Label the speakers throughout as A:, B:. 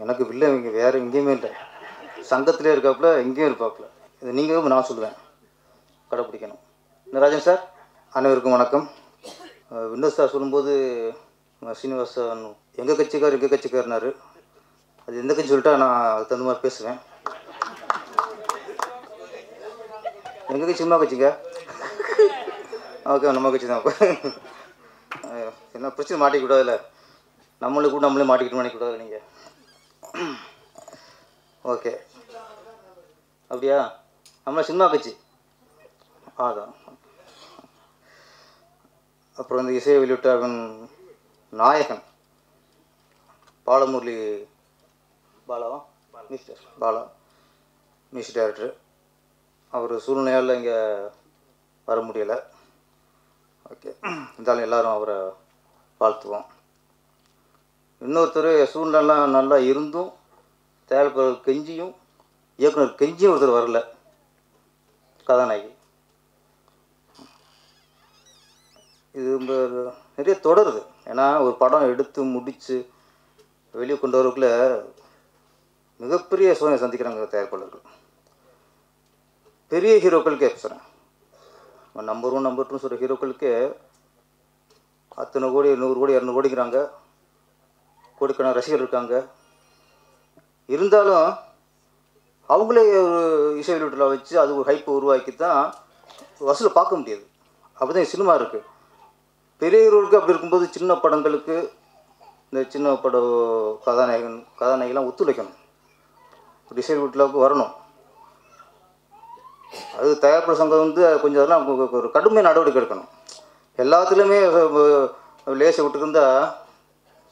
A: எனக்கு வில்லை இங்கே வேறு எங்கேயுமே இல்லை. சங்கத்திலே இருக்காப்புல, எங்கேயும் இருப்பாப்புல. இது நீங்கள் நான் சொல்லுவேன், கடைப்பிடிக்கணும். ராஜன் சார், அனைவருக்கும் வணக்கம். வினோத் சார் சொல்லும்போது சீனிவாசன் எங்கள் கட்சிக்காரனாரு. அது எந்த கட்சி சொல்லிட்டா நான் அதுக்கு தகுந்த மாதிரி பேசுவேன். எங்கள் கட்சி சினிமா கட்சிங்க. ஓகே, நம்ம கட்சி தான். என்ன பிரச்சனை மாட்டிக்கூடாதுல்ல, நம்மளுக்கு கூட நம்மளே மாட்டிக்கிட்டு மாட்டிக்கூடாது நீங்கள். ஓகே, அப்படியா? நம்ம சினிமா கட்சி அதான். அப்புறம் இந்த இசையை வெளியிட்ட நாயகன் பாலமுரளி பாலா மியூசிக் டைரக்டர். அவர் சூழ்நிலையால் இங்கே வர முடியலை. ஓகே, இருந்தாலும் எல்லோரும் அவரை வாழ்த்துவோம். இன்னொருத்தர் சூழ்நிலாம் நல்லா இருந்தும் தயாரிப்பாளர் கெஞ்சியும் இயக்குனர் கெஞ்சியும் ஒருத்தர் வரல, கதாநாயகி. இது நிறைய தொடருது. ஏன்னா ஒரு படம் எடுத்து முடித்து வெளியே கொண்டு வரக்குள்ளே மிகப்பெரிய சோதனை சந்திக்கிறாங்க தயாரிப்பாளர்கள். பெரிய ஹீரோக்களுக்கே பேசுகிறேன், நம்பர் 1 நம்பர் 2 சொல்கிற ஹீரோக்களுக்கே அத்தனை கோடி 100 கோடி 200 கோடிங்கிறாங்க. கோடிக்கான ரசிகர் இருக்காங்க. இருந்தாலும் அவங்களே ஒரு இசை வெளியீட்டில் வச்சு அது ஒரு ஹைப்பை உருவாக்கி தான் வசூலை பார்க்க முடியாது. அப்படி தான் சினிமா இருக்குது. பெரிய ஹீரோவுக்கு அப்படி இருக்கும்போது சின்ன படங்களுக்கு இந்த சின்ன பட கதாநாயகெல்லாம் ஒத்துழைக்கணும், ஒரு இசை வெளியீட்டில் வரணும். அது தயாரிப்பாளர் சங்கம் கொஞ்சம் அதெல்லாம் ஒரு கடுமையான நடவடிக்கை எடுக்கணும். எல்லாத்துலேயுமே லேசை விட்டுருந்தா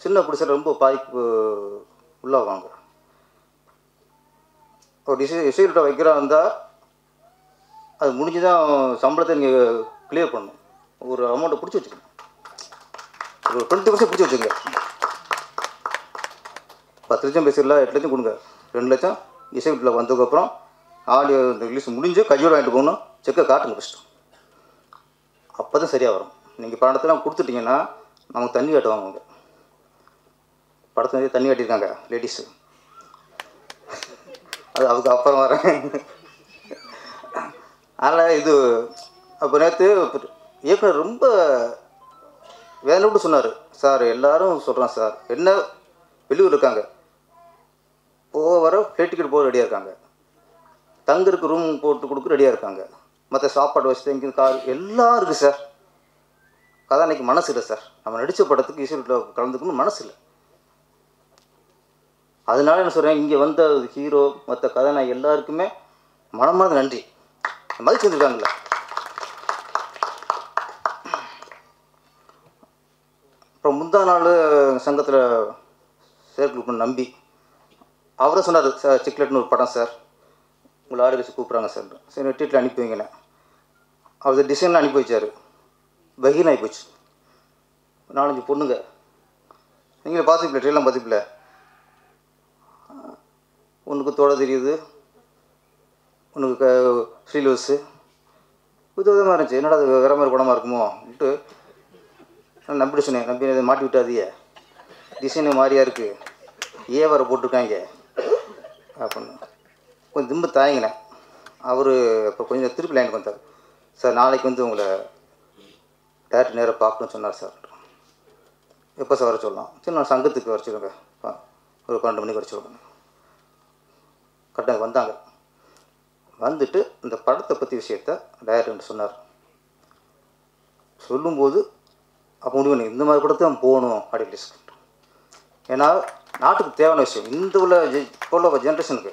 A: சின்ன பிடிச்ச ரொம்ப பாதிப்பு உள்ளாவாங்க. ஒரு இசைவிட்ட வைக்கிறா இருந்தால் அது முடிஞ்சு தான் சம்பளத்தை நீங்கள் கிளியர் பண்ணணும். ஒரு அமௌண்ட்டை பிடிச்சி வச்சுக்கணும், ஒரு 20% பிடிச்சி வச்சுங்க. 10 லட்சம் பேசிடலாம், 8 லட்சம் கொடுங்க, 2 லட்சம் இசை வீட்டில் வந்ததுக்கப்புறம் ஆடியோ ரிலீஸ் முடிஞ்சு கையோடு வாங்கிட்டு போகணும். செக்கை காட்டுங்க ஃபஸ்ட்டு, அப்போ தான் சரியாக வரும். நீங்கள் படத்தெல்லாம் கொடுத்துட்டிங்கன்னா நமக்கு தண்ணி காட்டுவாங்க. அவங்க படத்தை தண்ணி காட்டியிருக்காங்க லேடிஸு, அது அதுக்கு அப்புறம் வரேன். அதனால் இது அப்போ நேற்று இயக்குனர் ரொம்ப வேலை விட்டு சொன்னார். சார் எல்லோரும் சொல்கிறான் சார், என்ன வெளியூர் இருக்காங்க, வர ஃப்ளைட் டிக்கெட் போக ரெடியாக இருக்காங்க, தங்குறதுக்கு ரூம் போட்டு கொடுக்க ரெடியாக இருக்காங்க, மற்ற சாப்பாடு வசதி இங்கே கார் எல்லாம் இருக்குது சார். கதாநாயகி மனசு இல்லை சார், நம்ம நடித்த படத்துக்கு இசை வீட்டில் கலந்துக்கணும் மனசு இல்லை. அதனால என்ன சொல்கிறேன், இங்கே வந்த ஹீரோ மற்ற கதாநாயகி எல்லாருக்குமே மனமார்ந்த நன்றி, மதிச்சு வந்துருக்காங்கல்ல. அப்புறம் முந்தா நாள் சங்கத்தில் சேர்க்கணும் நம்பி அவரை சொன்னார், சார் சிக்லெட்னு ஒரு படம் சார், உங்களை ஆடி வச்சு கூப்பிட்றாங்க சார். சரி டீட்டில் அனுப்பி வைங்கண்ணே. அவர் டிசைன்லாம் அனுப்பி வச்சார். பகீன் ஆகி போச்சு. 4-5 பொண்ணுங்க, நீங்களே பார்த்துப்பில்ல, ட்ரெயிலாம் பார்த்துப்பில்ல, ஒன்றுக்கு தோட தெரியுது, ஒன்றுக்கு ஸ்ரீலூஸு, விதவிதமாக இருந்துச்சு. என்னடா அது வேறு மாதிரி படமாக இருக்குமோன்ட்டு நம்பிட்டு சொன்னேன். நம்பி அதை மாட்டி விட்டாதிய, டிசைனு மாதிரியாக இருக்குது, வர போட்டிருக்காங்க அப்படின்னு கொஞ்சம் திரும்ப தாயங்கினேன். அவர் இப்போ கொஞ்சம் திருப்பி லைனுக்கு வந்தார். சார் நாளைக்கு உங்களை டேரக்டர் நேராக பார்க்கணும்னு சொன்னார் சார். எப்போ சார் வர சொல்லலாம்? சரி நான் சங்கத்துக்கு வர சொல்லுங்க, ஒரு 12 மணிக்கு வர சொல்லுங்க. கரெக்டாக வந்தாங்க. வந்துட்டு இந்த படத்தை பற்றி விஷயத்த டைரக்டர் சொன்னார். சொல்லும்போது அப்போ முடிவு இந்த மாதிரி படத்தை நம்ம போகணும் அப்படின்னு. ஏன்னா நாட்டுக்கு தேவையான விஷயம். இந்த இப்போ உள்ள ஜென்ரேஷனுக்கு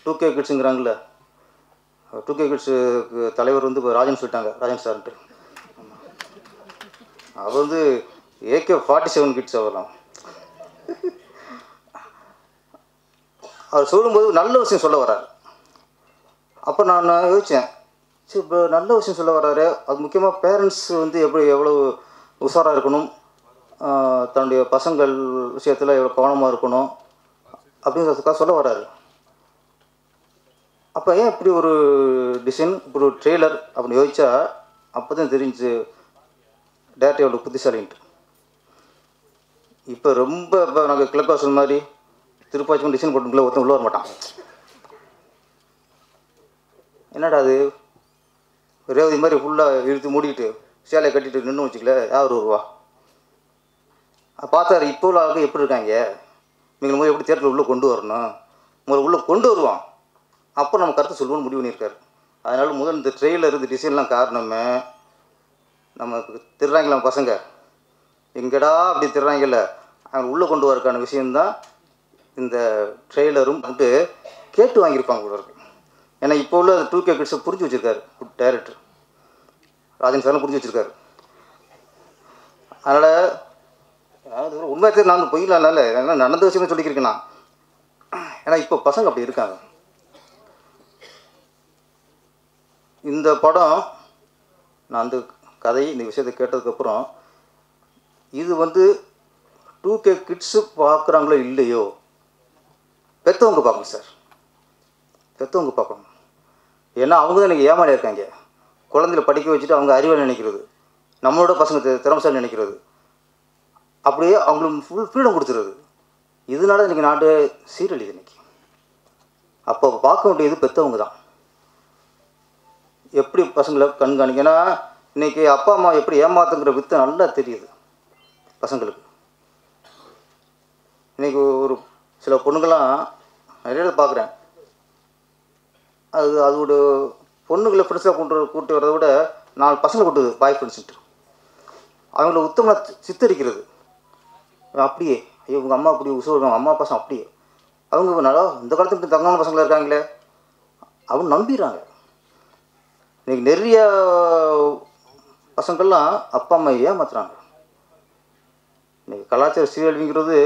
A: 2K கிட்ஸுங்கிறாங்கள, 2K கிட்ஸுக்கு தலைவர் இப்போ ராஜன் சொல்லிட்டாங்க, ராஜன் சார்ன்ட்டு. அவர் AK-47 கிட்ஸ் அவர்லாம். அவர் சொல்லும்போது நல்ல விஷயம் சொல்ல வர்றாரு. அப்போ நான் யோசித்தேன், சரி இப்போ நல்ல விஷயம் சொல்ல வர்றாரு, அது முக்கியமாக பேரண்ட்ஸ் எவ்வளோ உஷாராக இருக்கணும், தன்னுடைய பசங்கள் விஷயத்தில் எவ்வளோ கவனமாக இருக்கணும் அப்படிங்கிறதுக்காக சொல்ல வர்றாரு. அப்போ ஏன் இப்படி ஒரு டிசைன், இப்படி ஒரு ட்ரெய்லர் அப்படின்னு யோசிச்சா அப்போ தான் தெரிஞ்சு டேரக்டர் எவ்வளோ புத்திசாலின்ட்டு. இப்போ ரொம்ப இப்போ நாங்கள் கிளப் ஹவுஸ் மாதிரி திருப்பாச்சி டிசைன் போட்டுக்குள்ளே ஒருத்தன் உள்ளே வர மாட்டான். என்னடா அது ரேவதி மாதிரி ஃபுல்லாக இழுத்து மூடிக்கிட்டு சேலையை கட்டிட்டு நின்று வச்சுக்கல யார் வருவா? பார்த்தாரு இப்போ உள்ள ஆளுக்கு எப்படி இருக்காங்க, நீங்கள் முதல்ல எப்படி தேட்டரில் உள்ளே கொண்டு வரணும், முதல்ல உள்ளே கொண்டு வருவான், அப்போ நம்ம கருத்தை சொல்லுவோம்னு முடிவு பண்ணியிருக்காரு. அதனால் முதல் இந்த ட்ரெயிலர் இந்த டிசைன்லாம் காரணமே நமக்கு திருறாங்களாம் பசங்க எங்கடா அப்படி திருறாங்கல்ல அவங்க உள்ளே கொண்டு வரக்கான விஷயந்தான் இந்த ட்ரெய்லரும் வந்துட்டு கேட்டு வாங்கியிருப்பாங்க கூட இருக்கு. ஏன்னா இப்போ உள்ள 2K கிட்ஸை புரிஞ்சு வச்சுருக்காரு டைரக்டர் ராஜன் சார்லாம் புரிஞ்சு வச்சுருக்காரு. அதனால் உண்மையாக தெரியும் நான் பொய்யில்லால எல்லாம் நடந்த விஷயமே சொல்லிக்கிறேன் நான். ஏன்னா இப்போ பசங்க அப்படி இருக்காங்க. இந்த படம் நான் அந்த கதை இந்த விஷயத்தை கேட்டதுக்கப்புறம் இது வந்து 2K கிட்ஸு பார்க்குறாங்களோ இல்லையோ பெற்றவங்க பார்க்கணும் சார், பெற்றவங்க பார்க்கணும். ஏன்னா அவங்க தான் எனக்கு ஏமாளி இருக்காங்க. குழந்தைகளை படிக்க வச்சுட்டு அவங்க அறிவாளி நினைக்கிறது, நம்மளோட பசங்க திறமைசாலி நினைக்கிறது, அப்படியே அவங்களுக்கு ஃபுல் ஃப்ரீடம் கொடுத்துருது. இதனால இன்றைக்கி நாடு சீரழிது. இன்றைக்கி அப்போ பார்க்க வேண்டியது பெற்றவங்க தான். எப்படி பசங்களை கண்காணிக்க, ஏன்னா இன்றைக்கி அப்பா அம்மா எப்படி ஏமாத்துங்கிற வித்தை நல்லா தெரியுது பசங்களுக்கு. இன்றைக்கி ஒரு சில பொண்ணுங்கள்லாம் நிறைய பார்க்குறேன், அதோட பொண்ணுங்களை ஃப்ரெண்ட்ஸாக கூட்டு வரதை விட 4 பசங்களை கூட்டுது பாய் ஃப்ரெண்ட்ஸுன்ட்டு அவங்கள உத்தமமாக சித்தரிக்கிறது. அப்படியே ஐயோ உங்கள் அம்மா அப்படி உசுவாங்க, அம்மா பசங்க அப்படியே அவங்க நல்லா இந்த காலத்துக்கு தங்கமான பசங்களாக இருக்காங்களே அவங்க நம்பிடுறாங்க. இன்றைக்கி நிறைய பசங்கள்லாம் அப்பா அம்மா ஏமாத்துறாங்க. இன்றைக்கி கலாச்சார சீரழிவுங்கிறது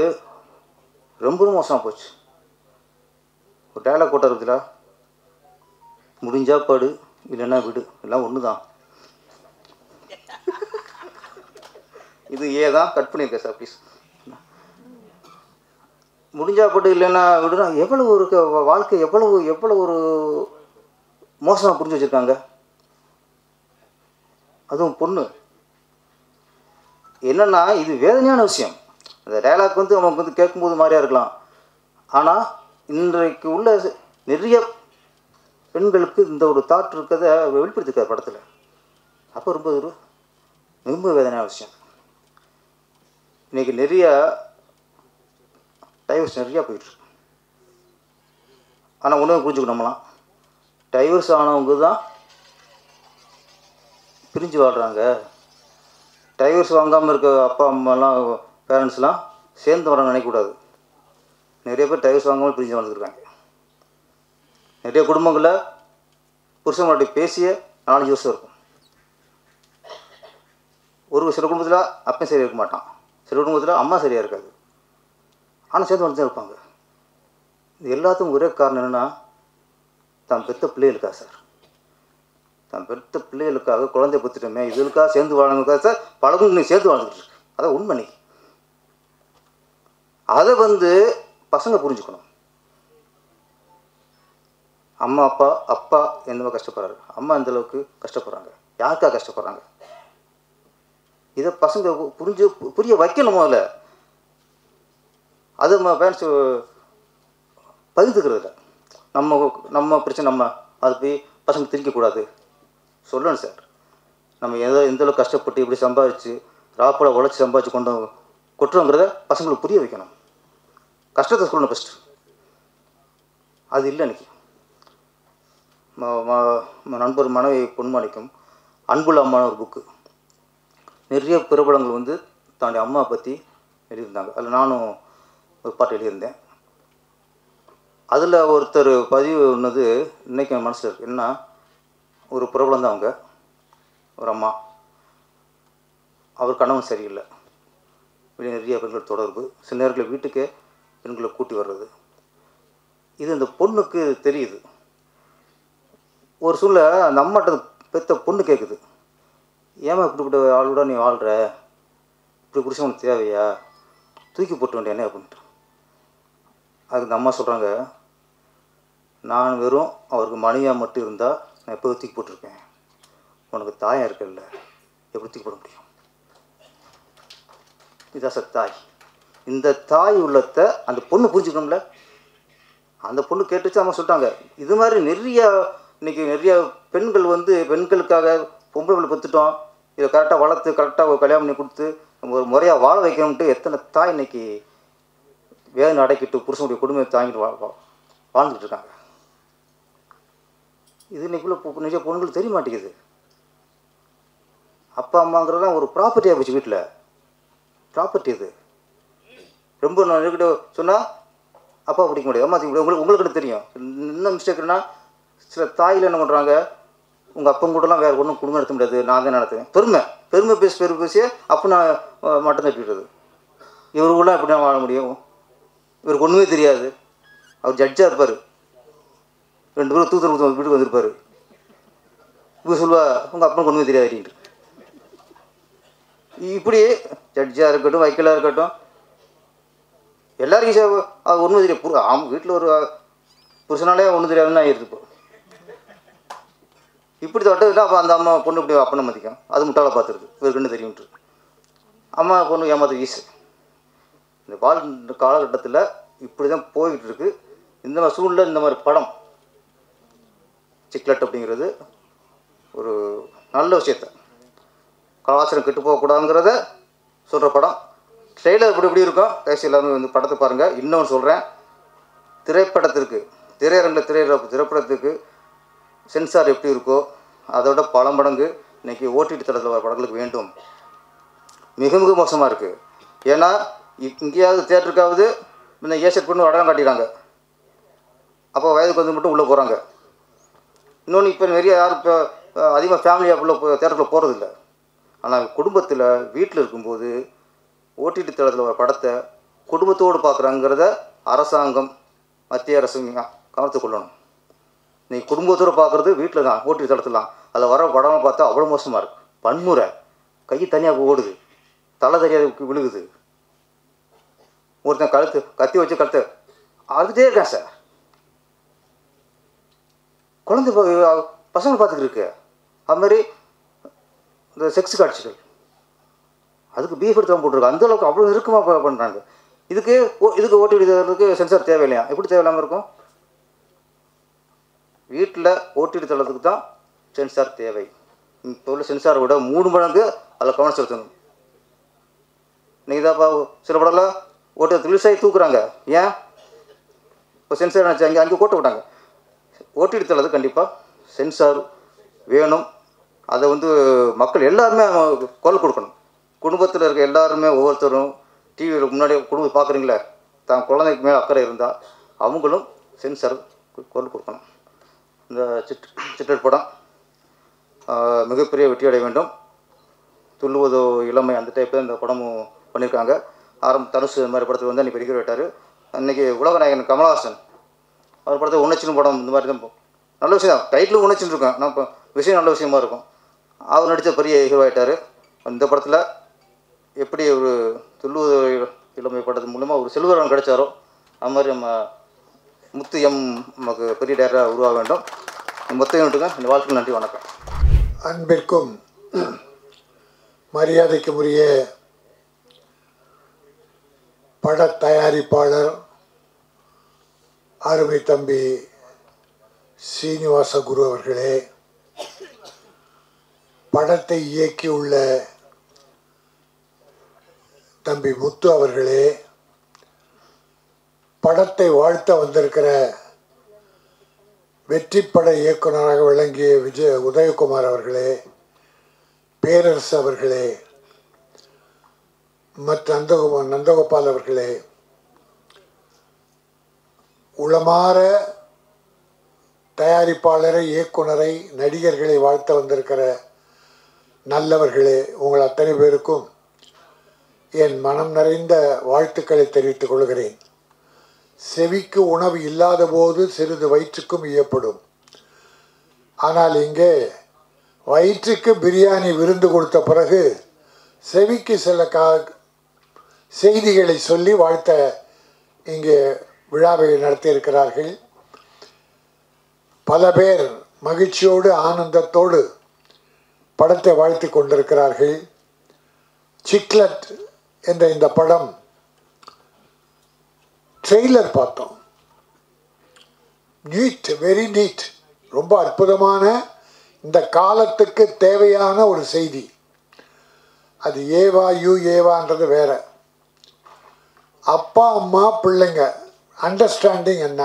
A: ரொம்ப மோசமாக போச்சு. ஒரு டயலாக் போட்டார் இருக்குல்ல, முடிஞ்சா படு இல்லைன்னா விடு எல்லாம் ஒன்று தான். இது தான் கட் பண்ணியிருக்கேன் சார் ப்ளீஸ். முடிஞ்சா படு இல்லைன்னா விடுனா எவ்வளோ ஒரு வாழ்க்கை எவ்வளோ ஒரு மோசமாக புரிஞ்சு வச்சுருக்காங்க. அதுவும் பொண்ணு என்னென்னா இது வேதனையான விஷயம். அந்த டயலாக் வந்து அவங்களுக்கு வந்து கேட்கும்போது மாதிரியாக இருக்கலாம், ஆனால் இன்றைக்கு உள்ள நிறைய பெண்களுக்கு இந்த ஒரு தாட் இருக்கிறத வெளிப்படுத்திருக்கார் படத்தில். அப்போ ரொம்ப வேதனையான விஷயம். இன்றைக்கி நிறைய டைவர்ஸ் நிறையா போயிட்டுருக்கு. ஆனால் உணவு புரிஞ்சுக்கணும், நம்மளாம் டைவர்ஸ் ஆனவங்க தான் பிரிஞ்சு வாழ்கிறாங்க. டைவர்ஸ் வாங்காமல் இருக்க அப்பா அம்மாலாம் பேரண்ட்ஸ்லாம் சேர்ந்து வர நினைக்கக்கூடாது. நிறைய பேர் டைவர்ஸ் வாங்காமல் பிரிஞ்சு வாழ்ந்துருக்காங்க. நிறைய குடும்பங்களில் புருஷன் முன்னாடி பேசிய 4-5 வருஷம் இருக்கும். சில குடும்பத்தில் அப்பன் சரியாக இருக்க மாட்டான், சில குடும்பத்தில் அம்மா சரியாக இருக்காது, ஆனால் சேர்ந்து வந்து தான் இருப்பாங்க. இது எல்லாத்துக்கும் ஒரே காரணம் என்னென்னா தான் பெற்ற பிள்ளைகளுக்கா சார், தான் பெற்ற பிள்ளைகளுக்காக குழந்தைய பெற்றுட்டோமே இதுக்காக சேர்ந்து வாழணுக்கா சார் பழகும் நீ சேர்ந்து வாழ்ந்துட்டு இருக்கு. அதான் உண்மை. நீ அதை வந்து பசங்க புரிஞ்சுக்கணும். அப்பா எந்த கஷ்டப்படுறாரு, அம்மா எந்த அளவுக்கு கஷ்டப்படுறாங்க, யாருக்காக கஷ்டப்படுறாங்க, இதை பசங்க புரிய வைக்கணும். முதல்ல அது நம்ம பேரண்ட்ஸ் பகிர்ந்துக்கிறது இல்லை. நம்ம பிரச்சனை நம்ம அது போய் பசங்க திரிக்கக்கூடாது சொல்லணும் சார். நம்ம எந்த அளவுக்கு கஷ்டப்பட்டு இப்படி சம்பாதிச்சு ராப்போட உழைச்சி சம்பாதிச்சு கொட்டுறோங்கிறத பசங்களுக்கு புரிய வைக்கணும். கஷ்டத்தை சொல்லணும் ஃபஸ்ட்டு. அது இல்லை. இன்றைக்கி நண்பர் மனைவி பொன்மாணிக்கம் அன்புள்ள அம்மான ஒரு புக்கு, நிறைய பிரபலங்கள் வந்து தன்னுடைய அம்மா பற்றி எழுதியிருந்தாங்க. அதில் நானும் ஒரு பாட்டு எழுதியிருந்தேன். அதில் ஒருத்தர் பதிவு ஒன்றது இன்றைக்கி என் மனசில் இருக்குது. என்ன ஒரு பிரபலம் தான் அவங்க, ஒரு அம்மா, அவர் கணவன் சரியில்லை, வெளியே நிறைய பெண்கள் தொடர்பு, சில நேரங்களில் வீட்டுக்கே பெண்களை கூட்டி வர்றது. இது இந்த பொண்ணுக்கு தெரியுது. ஒரு சூழ்நிலை அந்த அம்மாட்ட பெற்ற பொண்ணு கேட்குது, ஏமா இப்படிப்பட்ட ஆளோட நீ வாழ்கிற, இப்படி புருஷன் உனக்கு தேவையா, தூக்கி போட்டு வேண்டியானே அப்படின்ட்டு. அதுக்கு இந்த அம்மா சொல்கிறாங்க, நான் வெறும் அவருக்கு மனைவியாக மட்டும் இருந்தால் நான் எப்போ தூக்கி போட்டிருக்கேன், உனக்கு தாயம் இருக்கல எப்படி தூக்கி போட முடியும். இதான் சார் தாய். இந்த தாய் உள்ளத்தை அந்த பொண்ணு புரிஞ்சுக்கணும்ல. அந்த பொண்ணு கேட்டுச்சு, அம்மா சொல்லிட்டாங்க. இது மாதிரி இன்றைக்கி நிறைய பெண்கள் வந்து பெண்களுக்காக பொம்பளை பிள்ளை பெற்றுட்டோம், இதை கரெக்டாக வளர்த்து கரெக்டாக கல்யாணம் பண்ணி கொடுத்து நம்ம ஒரு முறையாக வாழ வைக்கணும்ட்டு எத்தனை தாய் இன்றைக்கி வேதனை அடைக்கிட்டு புருஷனுடைய குடும்பத்தை தாங்கிட்டு வாழ்ந்துட்டு இருக்காங்க. இது இன்றைக்குள்ள நிறைய பொண்ணுங்களுக்கு தெரிய மாட்டேங்குது. அப்பா அம்மாங்கிறதான் ஒரு ப்ராப்பர்ட்டியாக போச்சு. வீட்டில் ப்ராப்பர்ட்டி இது. ரொம்ப நான் என்கிட்ட சொன்னால் அப்பா பிடிக்க முடியாது, அம்மா உங்களுக்கு தெரியும். இன்னும் மிஸ்டேக்குன்னா சில தாயில் என்ன பண்ணுறாங்க, உங்கள் அப்பன் கூடலாம் வேறு ஒன்றும் குடும்பம் நடத்த முடியாது, நான் தான் நடத்துவேன். பெருமை பேசியே அப்போ நான் மட்டும் தட்டிடுறது. இவருக்குலாம் எப்படி நான் வாழ முடியும்? இவருக்கு ஒன்றுமே தெரியாது. அவர் ஜட்ஜாக இருப்பார், 2 பேரும் தூத்துக்கு வீட்டுக்கு வந்திருப்பார். இவர் சொல்லுவா, உங்கள் அப்பனுக்கு ஒன்றுமே தெரியாது அப்படின்ட்டு. இப்படி ஜட்ஜாக இருக்கட்டும், வைக்கலாக இருக்கட்டும், எல்லாருக்கும் அது ஒன்றும் தெரியாது. வீட்டில் ஒரு புருஷனாலே ஒன்றும் தெரியாதுன்னு நான் இருக்குது. இப்படி தொட்டதுன்னா அப்போ அந்த அம்மா பொண்ணு இப்படி அப்பனை மதிக்கும். அது முட்டாளை பார்த்துருக்கு, இவருக்கு என்ன தெரியும்ட்டு. அம்மா பொண்ணு ஏமாத்த ஈஸு. இந்த காலகட்டத்தில் இப்படி தான் போய்கிட்டு இருக்குது. இந்த மாதிரி சூழ்நிலை, இந்த மாதிரி படம் சிக்லெட் அப்படிங்கிறது ஒரு நல்ல விஷயத்த, கலாச்சாரம் கெட்டு போகக்கூடாதுங்கிறத சொல்கிற படம். ட்ரெய்லர் இப்படி இருக்கும். கடைசி எல்லாமே வந்து படத்தை பாருங்கள். இன்னொன்று சொல்கிறேன், திரைப்படத்திற்கு திரைப்படத்துக்கு சென்சார் எப்படி இருக்கோ அதோட பல மடங்கு இன்றைக்கி ஓடிடி தளத்தில் வர படங்களுக்கு வேண்டும். மிக மிக மோசமாக இருக்குது. ஏன்னா இங்கேயாவது தேட்டருக்காவது இந்த ஏசெட் பண்ணி அடையாளம் காட்டிடுறாங்க. அப்போ வயதுக்கு வந்து மட்டும் உள்ளே போகிறாங்க. இன்னொன்று இப்போ நிறைய யாரும் இப்போ அதிகமாக ஃபேமிலியாக உள்ள தேட்டருக்குள்ளே போகிறதில்ல. ஆனால் குடும்பத்தில் வீட்டில் இருக்கும்போது ஓடிடி தளத்தில் வர படத்தை குடும்பத்தோடு பார்க்குறாங்கிறத அரசாங்கம், மத்திய அரசு கவனத்தை கொள்ளணும். நீ குடும்பத்தோடு பார்க்குறது வீட்டில் தான், ஓடிடி தளத்துலாம். அதில் வர படமாக பார்த்தா அவ்வளோ மோசமாக இருக்குது. வன்முறை, கை தனியாக ஓடுது, தலை தெரியாது விழுகுது, ஒருத்தன் கத்தி வச்சு கழுத்தை அறுத்துட்டே இருக்கேன் சார். குழந்தை பசங்க பார்த்துக்கிட்டு இருக்கு. அதுமாதிரி இந்த செக்ஸ் காட்சிகள், அதுக்கு பீஃப் எடுத்து போட்டுருக்கு. அந்தளவுக்கு அவ்வளோ நெருக்கமாக பண்ணுறாங்க. இதுக்கு ஓடிடி சென்சார் தேவையில்லையா? எப்படி தேவையில்லாமல் இருக்கும்? வீட்டில் ஓடிடி தளத்துக்கு தான் சென்சார் தேவை. இப்போ உள்ள சென்சாரை விட 3 மடங்கு அதில் கவனம் செலுத்தணும். நீங்கள் தான் சில படம்லாம் ஓடிடி ரிலீஸ் ஆகி தூக்குறாங்க. ஏன்? இப்போ சென்சார் நினச்சி அங்கே கோட்டை விட்டாங்க. ஓடிடி தளத்துக்கு கண்டிப்பாக சென்சார் வேணும். அதை வந்து மக்கள் எல்லாருமே குரல் கொடுக்கணும். குடும்பத்தில் இருக்க எல்லாருமே ஒவ்வொருத்தரும் டிவியில் முன்னாடி குடும்பம் பார்க்குறீங்களே, தான் குழந்தைக்கு மேலே அக்கறை இருந்தால் அவங்களும் சென்சார் குரல் கொடுக்கணும். இந்த சிட்லெட் படம் மிகப்பெரிய வெற்றி அடைய வேண்டும். துள்ளுவதோ இளமை அந்த டைப்பில் இந்த படமும் பண்ணியிருக்காங்க. தனுஷ் இந்த மாதிரி படத்தில் வந்து அன்றைக்கி பெரிய விட்டார். அன்றைக்கி உலகநாயகன் கமலஹாசன் அவர் படத்தை உணர்ச்சின்னு படம் இந்த மாதிரி தான் நல்ல விஷயம் தான். டைட்டிலும் உணர்ச்சின்னு இருக்கேன். நான் இப்போ விஷயம் நல்ல விஷயமா இருக்கும். அவர் நடித்த பெரிய ஹீரோ ஆகிட்டார். இந்த படத்தில் எப்படி ஒரு துள்ளுவதோ இளமை படத்து மூலமாக ஒரு செல்வரன் கிடைச்சாரோ அது மாதிரி நம்ம முத்து நமக்கு பெரிய டேரக்டராக உருவாக வேண்டும். மொத்த யூனிட்டுங்க இந்த வாழ்த்துக்கு நன்றி, வணக்கம்.
B: அன்பிற்கும் மரியாதைக்கும் உரிய பட தயாரிப்பாளர் அருமை தம்பி சீனிவாச குரு அவர்களே, படத்தை இயக்கியுள்ள தம்பி முத்து அவர்களே, படத்தை வாழ்த்த வந்திருக்கிற வெற்றிப்பட இயக்குநராக விளங்கிய உதயகுமார் அவர்களே, பேரரசு அவர்களே, மற்ற நந்தகோபால் அவர்களே, உளமாற தயாரிப்பாளரை, இயக்குனரை, நடிகர்களை வாழ்த்த வந்திருக்கிற நல்லவர்களே, உங்கள் அத்தனை பேருக்கும் என் மனம் நிறைந்த வாழ்த்துக்களை தெரிவித்துக் கொள்கிறேன். செவிக்கு உணவு இல்லாத போது சிறிது வயிற்றுக்கும் இயப்படும். ஆனால் இங்கே வயிற்றுக்கு பிரியாணி விருந்து கொடுத்த பிறகு செவிக்கு சில செய்திகளை சொல்லி வாழ்த்த இங்கே விழாவை நடத்தியிருக்கிறார்கள். பல பேர் மகிழ்ச்சியோடு ஆனந்தத்தோடு படத்தை வாழ்த்தி கொண்டிருக்கிறார்கள். சிக்லெட் என்ற இந்த படம் ட்ரெய்லர் பார்த்தோம். நீட், வெரி நீட், ரொம்ப அற்புதமான இந்த காலத்துக்கு தேவையான ஒரு செய்தி. அது ஏவா ஏவான்றது வேற. அப்பா அம்மா பிள்ளைங்க அண்டர்ஸ்டாண்டிங் என்ன?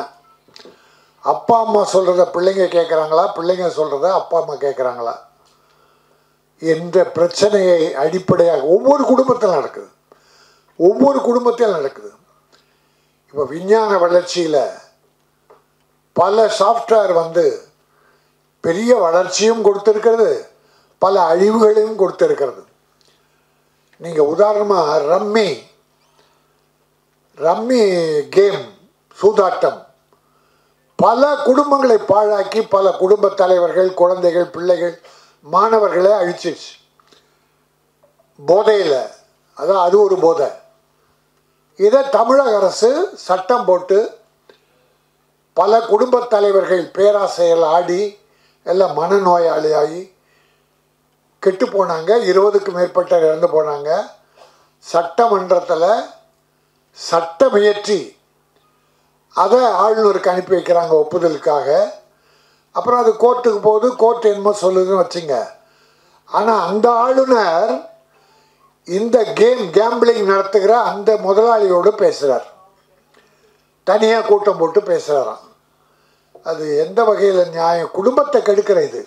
B: அப்பா அம்மா சொல்கிறத பிள்ளைங்க கேட்குறாங்களா, பிள்ளைங்க சொல்கிறத அப்பா அம்மா கேட்குறாங்களா என்ற பிரச்சனையை அடிப்படையாக ஒவ்வொரு குடும்பத்தில் நடக்குது. ஒவ்வொரு குடும்பத்தில் நடக்குது. இப்போ விஞ்ஞான வளர்ச்சியில் பல சாஃப்ட்வேர் வந்து பெரிய வளர்ச்சியும் கொடுத்துருக்கிறது, பல அழிவுகளையும் கொடுத்துருக்கிறது. நீங்கள் உதாரணமாக ரம்மி கேம், சூதாட்டம் பல குடும்பங்களை பாழாக்கி பல குடும்ப தலைவர்கள், குழந்தைகள், பிள்ளைகள், மாணவர்களை அழிச்சிச்சு. போதையில், அதான் அது ஒரு போதை. இதை தமிழக அரசு சட்டம் போட்டு பல குடும்ப தலைவர்கள் பேராசையில் ஆடி எல்லாம் மனநோயாளியாகி கெட்டு போனாங்க. 20க்கும் மேற்பட்ட இறந்து போனாங்க. சட்டமன்றத்தில் சட்டம் இயற்றி அதை ஆளுநருக்கு அனுப்பி வைக்கிறாங்க ஒப்புதலுக்காக. அப்புறம் அது கோர்ட்டுக்கு போகுது, கோர்ட் என்னமோ சொல்லுதுன்னு வச்சுங்க. ஆனால் அந்த ஆளுநர் இந்த கேம்பிளிங் நடத்துகிற அந்த முதலாளியோடு பேசுகிறார், தனியாக கூட்டம் போட்டு பேசுகிறாராம். அது எந்த வகையில் நியாயம்? குடும்பத்தை கெடுக்கிற இது.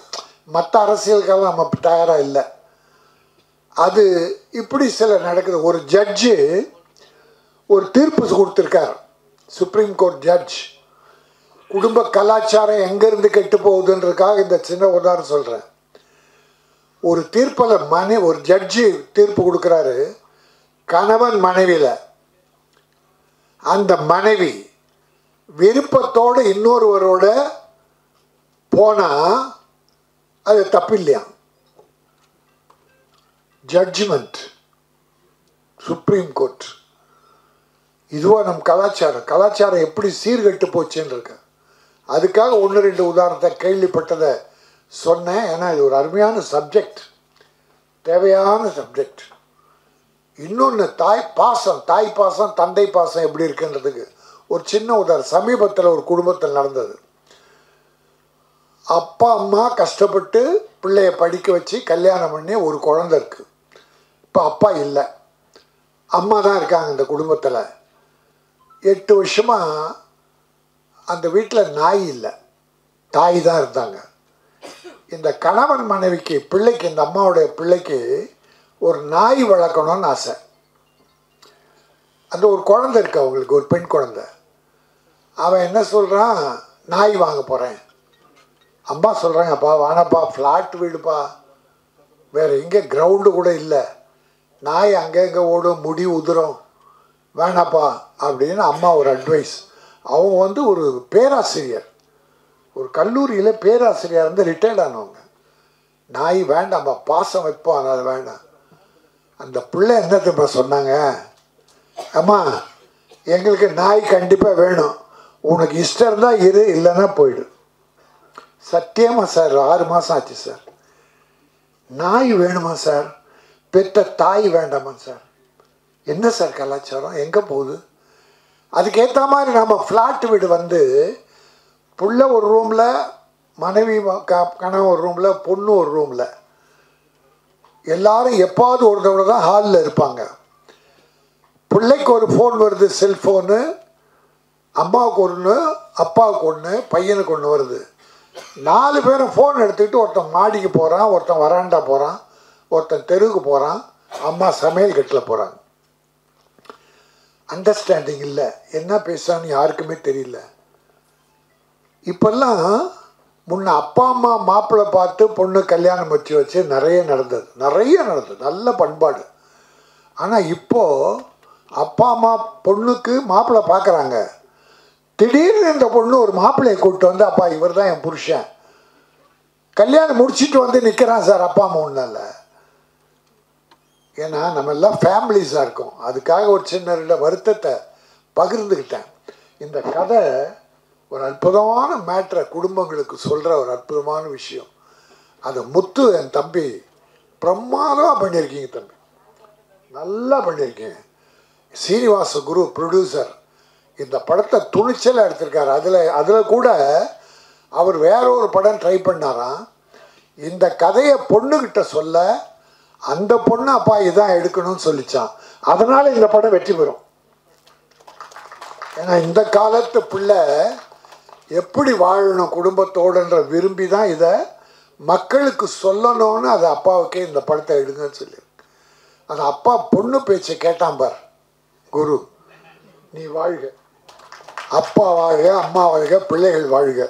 B: மற்ற அரசியலுக்கெல்லாம் நம்ம தயாராக இல்லை. அது இப்படி சில நடக்குது. ஒரு ஜட்ஜு ஒரு தீர்ப்பு கொடுத்துருக்கார், சுப்ரீம் கோர்ட் ஜட்ஜ். குடும்ப கலாச்சாரம் எங்கேருந்து கெட்டு போகுதுன்றதுக்காக இந்த சின்ன உதாரணம் சொல்கிறேன். ஒரு தீர்ப்பில் ஒரு ஜட்ஜு தீர்ப்பு கொடுக்குறாரு கணவன் மனைவியில். அந்த மனைவி விருப்பத்தோடு இன்னொருவரோட போனால் அது தப்பு இல்லையா? Judgement supreme court. இதுவாக நம் கலாச்சாரம் எப்படி சீர்கெட்டு போச்சுன்னு இருக்கு. அதுக்காக 1-2 உதாரணத்தை கேள்விப்பட்டதை சொன்னேன். ஏன்னா இது ஒரு அருமையான சப்ஜெக்ட், தேவையான சப்ஜெக்ட். இன்னொன்று தாய் பாசம் தந்தை பாசம் எப்படி இருக்குன்றதுக்கு ஒரு சின்ன உதாரணம். சமீபத்தில் ஒரு குடும்பத்தில் நடந்தது. அப்பா அம்மா கஷ்டப்பட்டு பிள்ளைய படிக்க வச்சு கல்யாணம் பண்ணி ஒரு குழந்தை இருக்குது. இப்போ அப்பா இல்லை, அம்மா தான் இருக்காங்க இந்த குடும்பத்தில். 8 வருஷமாக அந்த வீட்டில் நாய் இல்லை, தாய் தான் இருந்தாங்க. இந்த கணவன் மனைவிக்கு பிள்ளைக்கு, இந்த அம்மாவுடைய பிள்ளைக்கு ஒரு நாய் வளர்க்கணும்னு ஆசை. அந்த ஒரு குழந்தை இருக்கு அவங்களுக்கு, ஒரு பெண் குழந்தை. அவன் என்ன சொல்கிறான், நாய் வாங்க போகிறேன். அம்மா சொல்கிறாங்கப்பா வானப்பா, ஃப்ளாட் வீடுப்பா, வேறு எங்கே கிரவுண்டு கூட இல்லை, நாய் அங்கே இங்கே ஓடும், முடி உதிரும், வேணாப்பா அப்படின்னு அம்மா ஒரு அட்வைஸ். அவங்க வந்து ஒரு பேராசிரியர், ஒரு கல்லூரியில் பேராசிரியர் வந்து ரிட்டையர்ட் ஆனவங்க. நாய் வேண்டாம்ப்பா, பாசம் வைப்போம், அது வேண்டாம். அந்த பிள்ளை என்ன திரும்ப சொன்னாங்க, அம்மா எங்களுக்கு நாய் கண்டிப்பாக வேணும், உனக்கு இஷ்டம் இருந்தால் இரு, இல்லைன்னா போயிடு. சத்தியமாக சார் 6 மாதம் ஆச்சு சார். நாய் வேணுமா சார்? பெற்ற தாய் வேண்டாமா சார்? என்ன சார் கலாச்சாரம், எங்கே போகுது? அதுக்கேற்ற மாதிரி நம்ம ஃப்ளாட் வீடு வந்து புள்ள ஒரு ரூமில், மனைவி கணவன் ஒரு ரூமில், பொண்ணு ஒரு ரூமில், எல்லாரும் எப்பாவது ஒரு தடவை தான் ஹாலில் இருப்பாங்க. பிள்ளைக்கு ஒரு ஃபோன் வருது, செல்ஃபோனு, அம்மாவுக்கு ஒன்று, அப்பாவுக்கு ஒன்று, பையனுக்கு ஒன்று வருது. 4 பேரும் ஃபோன் எடுத்துக்கிட்டு ஒருத்தன் மாடிக்கு போகிறான், ஒருத்தன் வராண்டா போகிறான், ஒருத்தன் தெருவுக்கு போகிறான், அம்மா சமையல் கட்டில் போகிறாங்க. அண்டர்ஸ்டாண்டிங் இல்லை, என்ன பேசுகிறான்னு யாருக்குமே தெரியல. இப்போல்லாம் முன்ன அப்பா அம்மா மாப்பிள்ளை பார்த்து பொண்ணு கல்யாணம் வச்சு நிறைய நடந்தது, நல்ல பண்பாடு. ஆனால் இப்போது அப்பா அம்மா பொண்ணுக்கு மாப்பிள்ளை பார்க்குறாங்க, திடீர்னு இந்த பொண்ணு ஒரு மாப்பிள்ளையை கூப்பிட்டு வந்து, அப்பா இவர் தான் என் புருஷன், கல்யாணம் முடிச்சுட்டு வந்து நிற்கிறான் சார், அப்பா அம்மா ஒன்றும் இல்லை. ஏன்னா நம்ம எல்லாம் ஃபேமிலிஸாக இருக்கோம். அதுக்காக ஒரு சின்ன 2 வருத்தத்தை பகிர்ந்துக்கிட்டேன். இந்த கதை ஒரு அற்புதமான மேட்ரை குடும்பங்களுக்கு சொல்கிற ஒரு அற்புதமான விஷயம். அதை முத்து என் தம்பி பிரமாதமாக பண்ணியிருக்கீங்க தம்பி, நல்லா பண்ணியிருக்கீங்க. சீனிவாச குரு ப்ரொடியூசர், இந்த படத்தை துணிச்சலாக எடுத்திருக்காரு. அதில் கூட அவர் வேற ஒரு படம் ட்ரை பண்ணாராம். இந்த கதையை பொண்ணுக்கிட்ட சொல்ல அந்த பொண்ணு அப்பா இதான் எடுக்கணும்னு சொல்லிச்சான். அதனால் இந்த படம் வெற்றி பெறும். ஏன்னா இந்த காலத்து பிள்ளை எப்படி வாழணும் குடும்பத்தோடுன்ற விரும்பி தான் இதை மக்களுக்கு சொல்லணும்னு அது அப்பாவுக்கே இந்த படத்தை எடுங்கன்னு சொல்லியிருக்கு. அந்த அப்பா பொண்ணு பேச்சை கேட்டான் பார், குரு நீ வாழ்க, அப்பா வாழ்க, அம்மா வாழ்க, பிள்ளைகள் வாழ்க.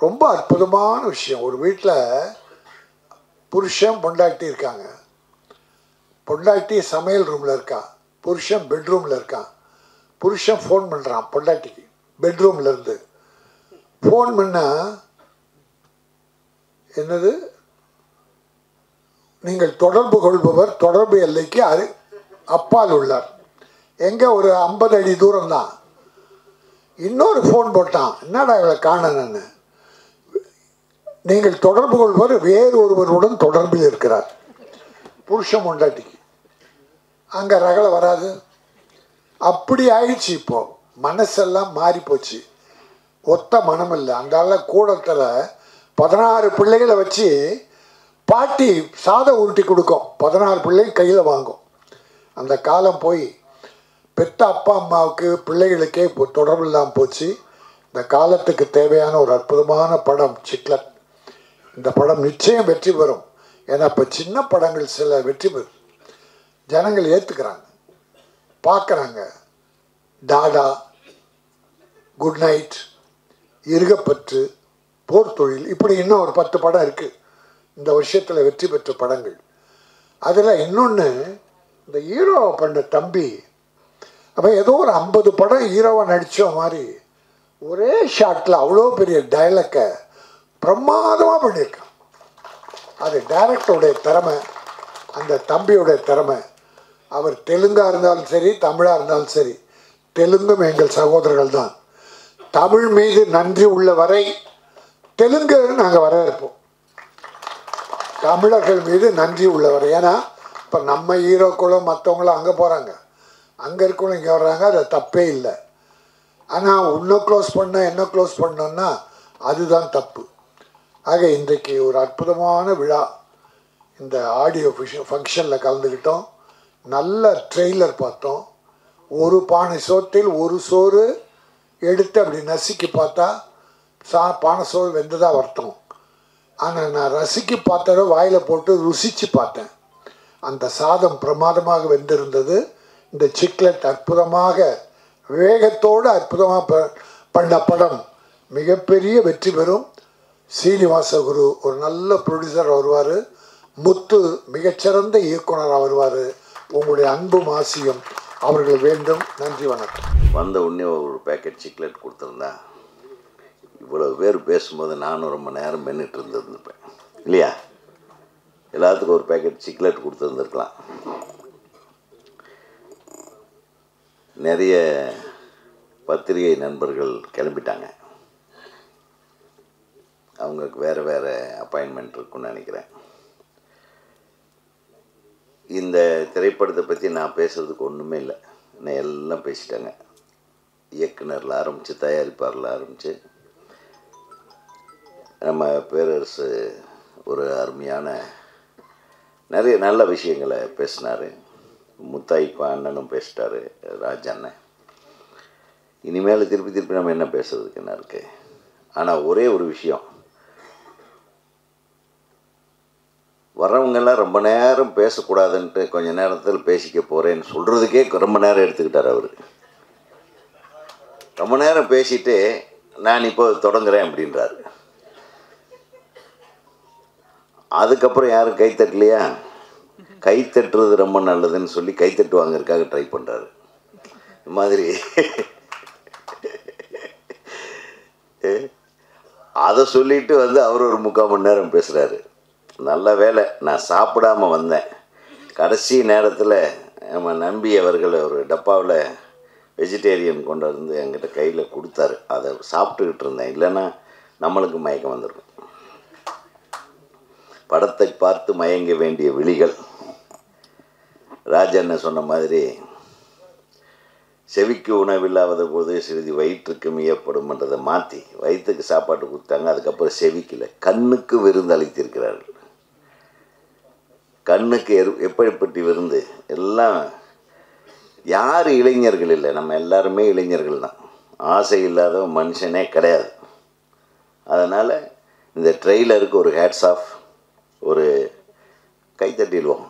B: ரொம்ப அற்புதமான விஷயம். ஒரு வீட்டில் புருஷன் பொண்டாட்டி இருக்காங்க. பொண்டாட்டி சமையல் ரூமில் இருக்கான், புருஷன் பெட்ரூமில் இருக்கான். புருஷன் ஃபோன் பண்ணுறான் பொண்டாட்டிக்கு பெட்ரூம்லேருந்து. ஃபோன் பண்ணால் என்னது, நீங்கள் தொடர்பு கொள்பவர் தொடர்பு எல்லைக்கு அப்பால் உள்ளார். எங்கே ஒரு 50 அடி தூரம் தான். இன்னொரு ஃபோன் போட்டான், என்னடா இவளை காணன்னு. நீங்கள் தொடர்பு கொள்பவர் வேறு ஒருவருடன் தொடர்பில் இருக்கிறார். புருஷன் பொண்டாட்டிக்கு அங்கே ரகலை வராது. அப்படி ஆயிடுச்சு. இப்போது மனசெல்லாம் மாறி போச்சு. ஒத்த மனம் இல்லை. அந்த கூடத்தில் 16 பிள்ளைகளை வச்சு பாட்டி சாதம் உருட்டி கொடுக்கும். 16 பிள்ளைங்க கையில் வாங்கும். அந்த காலம் போய் பெத்த அப்பா அம்மாவுக்கு பிள்ளைகளுக்கே இப்போ தொடர்பு இல்லாமல் போச்சு. இந்த காலத்துக்கு தேவையான ஒரு அற்புதமான படம் சிக்லட். இந்த படம் நிச்சயம் வெற்றி பெறும். ஏன்னா இப்போ சின்ன படங்கள் சில வெற்றி பெறும், ஜனங்கள் ஏற்றுக்கிறாங்க, பார்க்குறாங்க. டாடா, குட் நைட், இருகப்பற்று, போர் தொழில், இப்படி இன்னும் ஒரு 10 படம் இருக்குது இந்த வருஷத்தில் வெற்றி பெற்ற படங்கள். அதில் இன்னொன்று, இந்த ஹீரோவை பண்ண தம்பி அப்போ ஏதோ ஒரு 50 படம் ஹீரோவை நடித்த மாதிரி ஒரே ஷாட்டில் அவ்வளோ பெரிய டைலாக்கை பிரமாதமாக பண்ணியிருக்கான். அது டைரக்டருடைய திறமை, அந்த தம்பியுடைய திறமை. அவர் தெலுங்காக இருந்தாலும் சரி, தமிழாக இருந்தாலும் சரி, தெலுங்கும் எங்கள் சகோதரர்கள் தான். தமிழ் மீது நன்றி உள்ள வரை தெலுங்கு நாங்கள் வரவேற்போம். தமிழர்கள் மீது நன்றி உள்ளவர். ஏன்னா இப்போ நம்ம ஹீரோக்களும் மற்றவங்களும் அங்கே போகிறாங்க, அங்கே இருக்கவங்களும் இங்கே வர்றாங்க, அது தப்பே இல்லை. ஆனால் உன்னை க்ளோஸ் பண்ண என்ன க்ளோஸ் பண்ணோன்னா அதுதான் தப்பு. ஆக இன்றைக்கு ஒரு அற்புதமான விழா. இந்த ஆடியோ ஃபங்க்ஷனில் கலந்துக்கிட்டோம். நல்ல ட்ரெய்லர் பார்த்தோம். ஒரு பானை சோற்றில் ஒரு சோறு எடுத்து அப்படி நசுக்கி பார்த்தா பானை சோறு வெந்ததாக வருத்தம். ஆனால் நான் ரசிக்கு பார்த்ததை வாயில் போட்டு ருசித்து பார்த்தேன். அந்த சாதம் பிரமாதமாக வெந்திருந்தது. இந்த சிக்லெட் அற்புதமாக வேகத்தோடு அற்புதமாக பண்ண படம் மிகப்பெரிய வெற்றி பெறும். சீனிவாச குரு ஒரு நல்ல ப்ரொடியூசர் வருவார், முத்து மிகச்சிறந்த இயக்குனராக வருவார். உங்களுடைய அன்பும் ஆசியும் அவர்கள் வேண்டும். நன்றி, வணக்கம்.
C: வந்த உடனே ஒரு பேக்கெட் சிக்லெட் கொடுத்துருந்தேன். இவ்வளோ பேர் பேசும்போது நானும் ரொம்ப நேரம் மென்னுட்டு இருந்திருப்பேன் இல்லையா? எல்லாத்துக்கும் ஒரு பேக்கெட் சிக்லெட் கொடுத்துருந்துருக்கலாம். நிறைய பத்திரிகை நண்பர்கள் கிளம்பிட்டாங்க. அவங்களுக்கு வேறு வேறு அப்பாயின்மெண்ட் இருக்குன்னு நினைக்கிறேன். இந்த திரைப்படத்தை பற்றி நான் பேசுகிறதுக்கு ஒன்றுமே இல்லை. நான் எல்லாம் பேசிட்டாங்க. இயக்குனரில் ஆரம்பித்து, தயாரிப்பாரில் ஆரம்பித்து, நம்ம பேரரசு ஒரு அருமையான நிறைய நல்ல விஷயங்களை பேசினார். முத்தாய்க்கும் அண்ணனும் பேசிட்டார், ராஜ் அண்ணன். இனிமேல் திருப்பி நம்ம என்ன பேசுறதுக்கு என்ன இருக்குது? ஆனால் ஒரே ஒரு விஷயம், வர்றவங்கெல்லாம் ரொம்ப நேரம் பேசக்கூடாதுன்ட்டு கொஞ்ச நேரத்தில் பேசிக்க போகிறேன்னு சொல்கிறதுக்கே ரொம்ப நேரம் எடுத்துக்கிட்டார் அவர். ரொம்ப நேரம் பேசிட்டு நான் இப்போ தொடங்குறேன் அப்படின்றாரு. அதுக்கப்புறம் யாரும் கைத்தட்டலையா? கைத்தட்டுறது ரொம்ப நல்லதுன்னு சொல்லி கைத்தட்டு வாங்கிறதுக்காக ட்ரை பண்ணுறாரு. இந்த மாதிரி அதை சொல்லிட்டு அவர் ஒரு 3/4 மணி நேரம் பேசுகிறாரு. நல்ல வேலை நான் சாப்பிடாம வந்தேன். கடைசி நேரத்தில் நம்ம நம்பி அவர்கள் ஒரு டப்பாவில் வெஜிடேரியன் கொண்டு வந்து என்கிட்ட கையில் கொடுத்தாரு. அதை சாப்பிட்டுக்கிட்டு இருந்தேன். இல்லைன்னா நம்மளுக்கு மயக்கம் வந்துடும். படத்தை பார்த்து மயங்க வேண்டிய விழிகள். ராஜண்ணன் சொன்ன மாதிரி செவிக்கு உணவில்லாத போது சிறிது வயிற்றுக்கு மியப்படும்ன்றதை மாற்றி வயிற்றுக்கு சாப்பாட்டு கொடுத்தாங்க. அதுக்கப்புறம் செவிக்கல, கண்ணுக்கு விருந்து அளித்திருக்கிறார்கள். கண்ணுக்கு எப்படிப்பட்ட விருந்து எல்லாம். யார் இளைஞர்கள் இல்லை, நம்ம எல்லாருமே இளைஞர்கள் தான். ஆசை இல்லாத மனுஷனே கிடையாது. அதனால் இந்த ட்ரெய்லருக்கு ஒரு ஹேட்ஸ் ஆஃப், ஒரு கைத்தட்டிடுவோம்,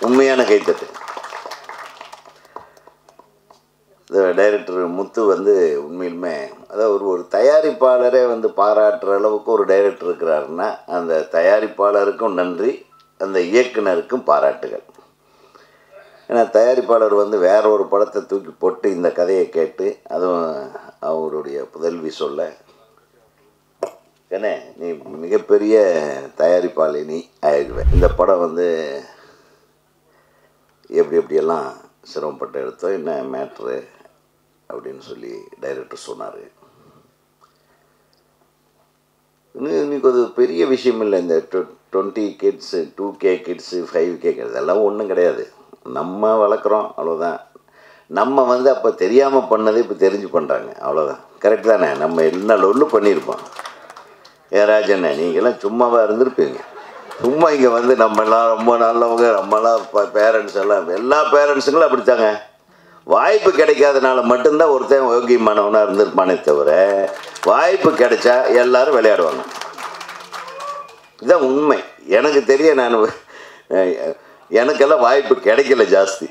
C: உண்மையான கைத்தட்டு. டைரக்டர் முத்து வந்து உண்மையிலுமே அதாவது ஒரு தயாரிப்பாளரே வந்து பாராட்டுற அளவுக்கு ஒரு டைரக்டர் இருக்கிறாருன்னா அந்த தயாரிப்பாளருக்கும் நன்றி, அந்த இயக்குனருக்கும் பாராட்டுகள். ஏன்னா தயாரிப்பாளர் வந்து வேற ஒரு படத்தை தூக்கி போட்டு இந்த கதையை கேட்டு, அதுவும் அவருடைய புதல்வி சொல்ல, ஏன்னா நீ மிகப்பெரிய தயாரிப்பாளினி ஆயிடுவேன், இந்த படம் வந்து எப்படியெல்லாம் சிரமப்பட்டு எடுத்தோம், என்ன மேட்ரு அப்படின்னு சொல்லி டைரக்டர் சொன்னார். இன்னைக்கு அது பெரிய விஷயம் இல்லை. இந்த 20 கிட்ஸு, 2K கிட்ஸு, 5K இதெல்லாம் ஒன்றும் கிடையாது. நம்ம வளர்க்குறோம், அவ்வளோதான். நம்ம வந்து அப்போ தெரியாமல் பண்ணதை இப்போ தெரிஞ்சு பண்ணுறாங்க, அவ்வளோதான். கரெக்ட் தானே? நம்ம என்ன லொல்லு பண்ணியிருப்போம். ராஜண்ணே நீங்கள்லாம் சும்மாவாக இருந்திருப்பீங்க. சும்மா இங்கே வந்து நம்மெல்லாம் ரொம்ப நல்லவங்க, நம்மளாம் பேரண்ட்ஸ் எல்லாம், எல்லா பேரண்ட்ஸுங்களும் அப்படித்தாங்க. வாய்ப்பு கிடைக்காதனால மட்டும்தான் ஒருத்தன் யோகியமானவனாக இருந்திருப்பானே தவிர, வாய்ப்பு கிடைச்சா எல்லாரும் விளையாடுவாங்க. இதுதான் உண்மை. எனக்கு தெரிய, நான் எனக்கெல்லாம் வாய்ப்பு கிடைக்கல ஜாஸ்தி.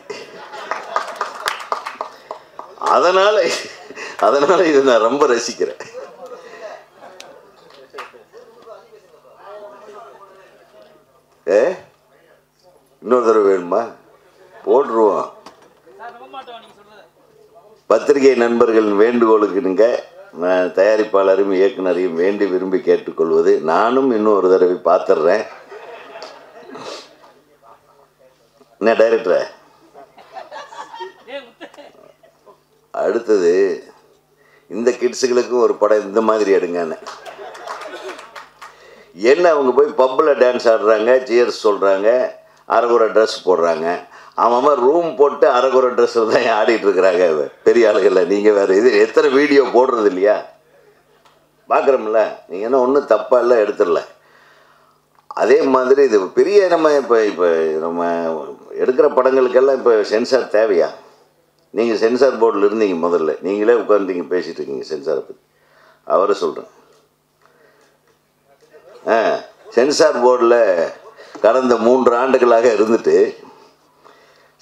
C: அதனால் இதை நான் ரொம்ப ரசிக்கிறேன். இன்னொரு தடவை வேணுமா? போட்டுருவோம். பத்திரிகை நண்பர்களின் வேண்டுகோளுக்கு நீங்கள் தயாரிப்பாளரையும் இயக்குனரையும் வேண்டி விரும்பி கேட்டுக்கொள்வது, நானும் இன்னும் ஒரு தடவை பார்த்துட்றேன். என்ன டைரக்டர், அடுத்தது இந்த கிட்ஸுகளுக்கும் ஒரு படம் இந்த மாதிரி எடுங்கன்னு. என்ன அவங்க போய் பப்பில் டான்ஸ் ஆடுறாங்க, சியர்ஸ் சொல்கிறாங்க, அரைகுறை ட்ரெஸ் போடுறாங்க. அவன் ரூம் போட்டு அரைகுறை ட்ரெஸ்ஸில் தான் ஆடிட்டு இருக்கிறாங்க பெரிய ஆளுகளில். நீங்கள் வேறு இது எத்தனை வீடியோ போடுறது இல்லையா? பார்க்குறோம்ல. நீங்கள் என்ன ஒன்றும் தப்பாக இல்லை, எடுத்துடல. அதே மாதிரி இது பெரிய இப்போ நம்ம எடுக்கிற படங்களுக்கெல்லாம் இப்போ சென்சார் தேவையா? நீங்கள் சென்சார் போர்டில் இருந்தீங்க, முதல்ல நீங்களே உட்காந்துட்டீங்க பேசிகிட்டு இருக்கீங்க சென்சாரை பற்றி. அவரை சொல்கிறேன். சென்சார் போர்டில் கடந்த 3 ஆண்டுகளாக இருந்துட்டு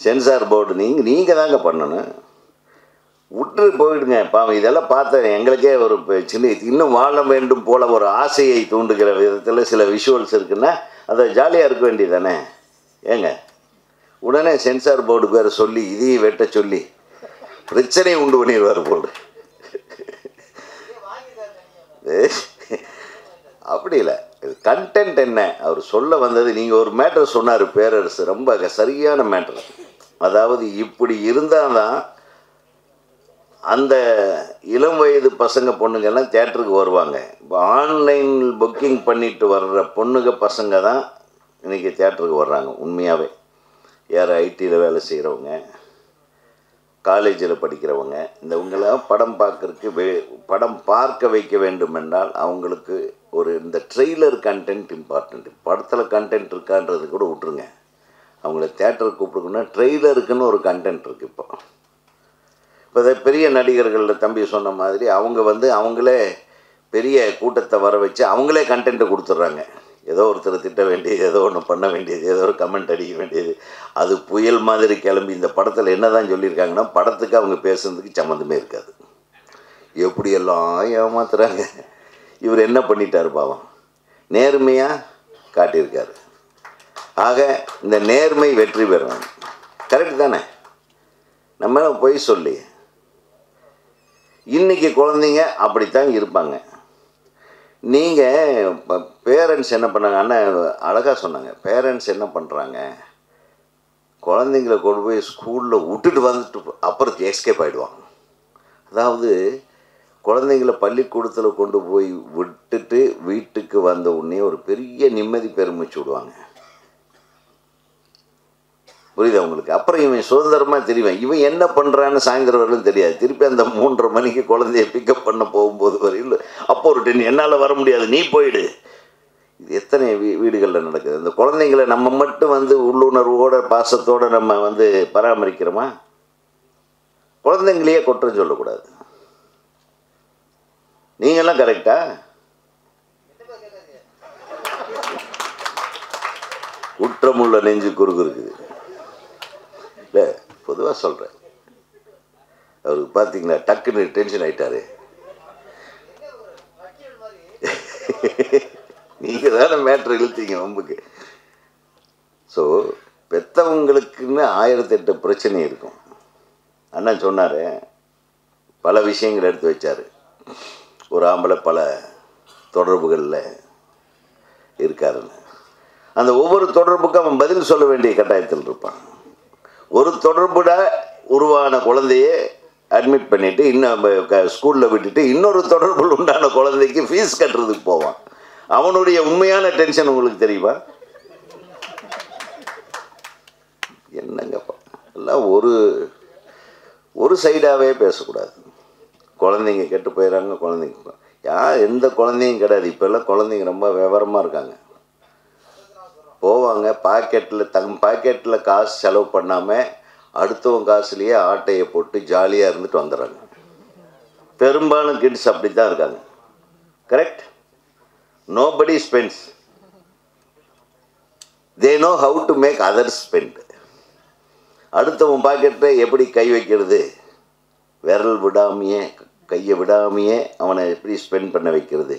C: சென்சார் போர்டு நீங்கள் தாங்க பண்ணணும். விட்டு போயிடுங்க பாவம். இதெல்லாம் பார்த்தேன், எங்களுக்கே ஒரு சின்ன இன்னும் வாழ வேண்டும் போல் ஒரு ஆசையை தூண்டுகிற விதத்தில் சில விஷுவல்ஸ் இருக்குன்னா அதை ஜாலியாக இருக்க வேண்டியது தானே. ஏங்க உடனே சென்சார் போர்டுக்கு வேறு சொல்லி இதையும் வெட்ட சொல்லி பிரச்சனையை உண்டு பண்ணிடுவார் போல். அப்படி இல்லை, கண்டென்ட் என்ன அவர் சொல்ல வந்தது. நீங்கள் ஒரு மேட்டர் சொன்னார் பேரரசு, ரொம்ப சரியான மேட்டர். அதாவது இப்படி இருந்தால் தான் அந்த இளம் வயது பசங்க பொண்ணுங்கெல்லாம் தேட்டருக்கு வருவாங்க. இப்போ ஆன்லைன் புக்கிங் பண்ணிட்டு வர்ற பொண்ணுங்க பசங்க தான் இன்றைக்கி தேட்டருக்கு வர்றாங்க. உண்மையாகவே யார் ஐடியில் வேலை செய்கிறவங்க, காலேஜில் படிக்கிறவங்க, இவங்களாம் படம் பார்க்க வைக்க வேண்டும் என்றால் அவங்களுக்கு ஒரு இந்த ட்ரெய்லர் கண்டென்ட் இம்பார்ட்டண்ட். படத்தில் கண்டென்ட் இருக்கான்றது கூட விட்ருங்க, அவங்கள தேட்டருக்கு கூப்பிடுக்குன்னா ட்ரெய்லருக்குன்னு ஒரு கண்டென்ட் இருக்குது. இப்போ பெரிய நடிகர்களில் தம்பி சொன்ன மாதிரி அவங்களே பெரிய கூட்டத்தை வர வச்சு அவங்களே கண்டென்ட்டை கொடுத்துட்றாங்க. ஏதோ ஒருத்தர் திட்ட வேண்டியது, ஏதோ ஒன்று பண்ண வேண்டியது, ஏதோ ஒரு கமெண்ட் அடிக்க வேண்டியது, அது புயல் மாதிரி கிளம்பி. இந்த படத்தில் என்ன தான் சொல்லியிருக்காங்கன்னா, படத்துக்கு அவங்க பேசுறதுக்கு சம்மந்தமே இருக்காது. எப்படியெல்லாம் ஏமாத்துறாங்க. இவர் என்ன பண்ணிட்டார் பாவம், நேர்மையாக காட்டியிருக்காரு. ஆக இந்த நேர்மை வெற்றி பெறணும். கரெக்ட் தானே? நம்ம பொய் சொல்லி இன்றைக்கி குழந்தைங்க அப்படித்தான் இருப்பாங்க. நீங்கள் பேரண்ட்ஸ் என்ன பண்ணாங்க, அண்ணன் அழகாக சொன்னாங்க. பேரண்ட்ஸ் என்ன பண்ணுறாங்க, குழந்தைங்கள கொண்டு போய் ஸ்கூலில் விட்டுட்டு வந்துட்டு அப்புறம் எஸ்கேப் ஆகிடுவாங்க. அதாவது குழந்தைங்கள பள்ளிக்கூடத்தில் கொண்டு போய் விட்டுட்டு வீட்டுக்கு வந்த உடனே ஒரு பெரிய நிம்மதி பெருமிச்சு விடுவாங்க. புரியுதா உங்களுக்கு? அப்புறம் இவன் சுதந்திரமாக தெரியும், இவன் என்ன பண்ணுறான்னு சாயந்தரம் வரலும் தெரியாது. திருப்பி அந்த 3:30 மணிக்கு குழந்தைய பிக்கப் பண்ண போகும்போது வரையில் அப்போ ஒரு டென்ஷன், என்னால் வர முடியாது, நீ போயிடு. இது எத்தனை வீடுகளில் நடக்குது? அந்த குழந்தைங்களை நம்ம மட்டும் உள்ளுணர்வோட பாசத்தோடு நம்ம பராமரிக்கிறோமா? குழந்தைங்களையே குற்றம் சொல்லக்கூடாது. நீங்கள்லாம் கரெக்டா? குற்றமுள்ள நெஞ்சு குறுக்கு இருக்குது. இல்லை, பொதுவாக சொல்கிறேன். அவருக்கு பார்த்தீங்களா டக்குன்னு டென்ஷன் ஆகிட்டாரு. நீங்கள் தானே மேட்ரு இழுத்தீங்க வம்புக்கு. ஸோ பெற்றவங்களுக்குன்னு 1008 பிரச்சனை இருக்கும். அண்ணன் சொன்னார், பல விஷயங்கள் எடுத்து வச்சார். ஒரு ஆம்பளை பல தொடர்புகளில் இருக்காருன்னு. அந்த ஒவ்வொரு தொடர்புக்கும் அவன் பதில் சொல்ல வேண்டிய கட்டாயத்தில் இருப்பான். ஒரு தொடர்புட உருவான குழந்தையே அட்மிட் பண்ணிவிட்டு இன்னும் ஸ்கூலில் விட்டுட்டு இன்னொரு தொடர்பில் உண்டான குழந்தைக்கு ஃபீஸ் கட்டுறதுக்கு போவான். அவனுடைய உண்மையான டென்ஷன் உங்களுக்கு தெரியுமா? என்னங்கப்பா, எல்லாம் ஒரு சைடாகவே பேசக்கூடாது. குழந்தைங்க கெட்டு போயிடறாங்க, குழந்தைங்க எந்த குழந்தையும் கிடையாது. இப்போல்லாம் குழந்தைங்க ரொம்ப விவரமாக இருக்காங்க. போவாங்க, பாக்கெட்டில் காசு செலவு பண்ணாமல் அடுத்தவங்க காசுலேயே ஆட்டையை போட்டு ஜாலியாக இருந்துட்டு வந்துடுறாங்க. பெரும்பாலும் கிட்ஸ் அப்படி தான் இருக்காங்க. Correct? Nobody spends, they know how to make others spend. அடுத்தவன் பாக்கெட்டை எப்படி கை வைக்கிறது, விரல் விடாமையே, கையை விடாமையே அவனை எப்படி ஸ்பெண்ட் பண்ண வைக்கிறது,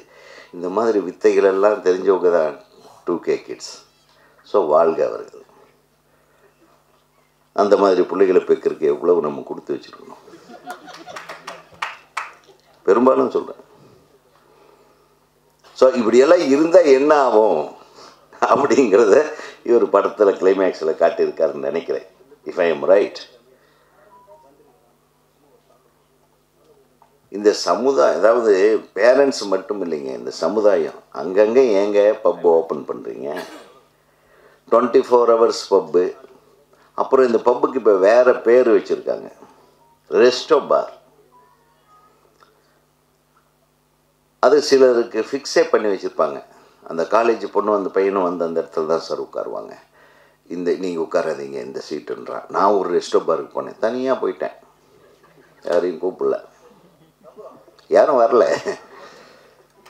C: இந்த மாதிரி வித்தைகளெல்லாம் தெரிஞ்சவங்க தான் 2K கிட்ஸ். ஸோ வாழ்க அவர்கள். அந்த மாதிரி பிள்ளைகளை பெக்கிறதுக்கு எவ்வளவு நம்ம கொடுத்து வச்சுருக்கணும். பெரும்பாலும் சொல்கிறேன். ஸோ இப்படியெல்லாம் இருந்தால் என்ன ஆகும் அப்படிங்கிறத இவர் படத்தில் கிளைமேக்ஸில் காட்டியிருக்காருன்னு நினைக்கிறேன். If I am right. இந்த சமுதாயம், அதாவது பேரண்ட்ஸ் மட்டும் இல்லைங்க, இந்த சமுதாயம் அங்கங்கே ஏங்க பப் ஓப்பன் பண்ணுறீங்க? 24 hours பப்பு. அப்புறம் இந்த பப்புக்கு இப்போ வேறு பேர் வச்சுருக்காங்க, ரெஸ்டோ பார். அது சிலருக்கு ஃபிக்ஸே பண்ணி வச்சுருப்பாங்க. அந்த காலேஜ் பொண்ணு அந்த பையனும் அந்த இடத்துல தான் சார் உட்காருவாங்க. நீங்கள் உட்காராதீங்க இந்த சீட்டுன்றான். நான் ஒரு ரெஸ்டோ பாருக்கு போனேன், தனியாக போயிட்டேன், யாரையும் கூப்பிடல, யாரும் வரல.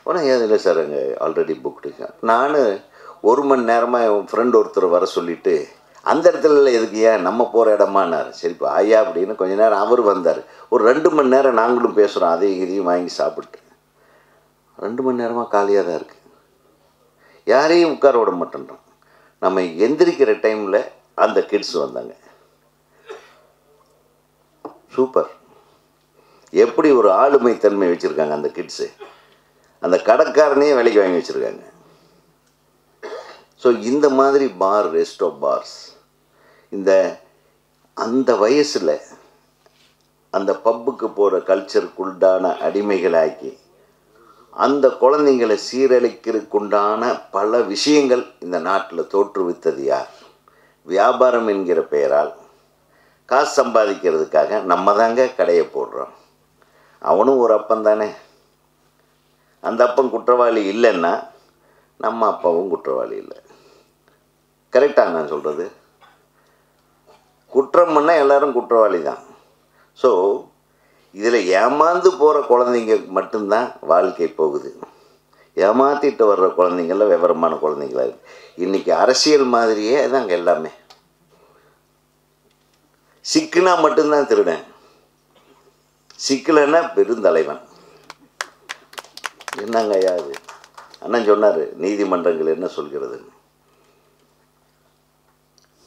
C: ஆனால் ஏது இல்லை சார், அங்கே ஆல்ரெடி புக்டு. நான் 1 மணி நேரமாக என் ஃப்ரெண்ட் ஒருத்தர் வர சொல்லிவிட்டு, அந்த இடத்துல எதுக்கு, ஏன் நம்ம போகிற இடமானார். சரிப்பா ஐயா அப்படின்னு கொஞ்ச நேரம் அவர் வந்தார். ஒரு 2 மணி நேரம் நாங்களும் பேசுகிறோம், அதையும் இதையும் வாங்கி சாப்பிட்டு. 2 மணி நேரமாக காலியாக தான் இருக்குது, யாரையும் உட்கார விட மாட்டேன்றோம். நம்ம எந்திரிக்கிற டைமில் அந்த கிட்ஸ் வந்தாங்க. சூப்பர். எப்படி ஒரு ஆளுமை தன்மை வச்சுருக்காங்க அந்த கிட்ஸு. அந்த கடைக்காரனையே வேலைக்கு வாங்கி வச்சுருக்காங்க. ஸோ இந்த மாதிரி பார், ரெஸ்டோ பார்ஸ், அந்த வயசில் அந்த பப்புக்கு போகிற கல்ச்சருக்குண்டான அடிமைகளாக்கி அந்த குழந்தைங்களை சீரழிக்கிறதுக்குண்டான பல விஷயங்கள் இந்த நாட்டில் தோற்றுவித்தது யார்? வியாபாரம் என்கிற பெயரால் காசு சம்பாதிக்கிறதுக்காக நம்ம தாங்க கடையை போடுறோம். அவனும் ஒரு அப்பன் தானே. அந்த அப்பன் குற்றவாளி இல்லைன்னா நம்ம அப்பாவும் குற்றவாளி இல்லை. கரெக்டாக நான் சொல்கிறது? குற்றம் பண்ணால் எல்லோரும் குற்றவாளி தான். ஸோ இதில் ஏமாந்து போகிற குழந்தைங்க மட்டும்தான் வாழ்க்கை போகுது. ஏமாற்றிட்டு வர்ற குழந்தைங்கள்லாம் விவரமான குழந்தைங்களா இருக்குது. இன்றைக்கி அரசியல் மாதிரியே தாங்க எல்லாமே. சிக்குனா மட்டும்தான் திருடன், சிக்கலைன்னா பெருந்தலைவன். என்னங்க ஐயா அது? அண்ணன் சொன்னார் நீதிமன்றங்கள் என்ன சொல்கிறது.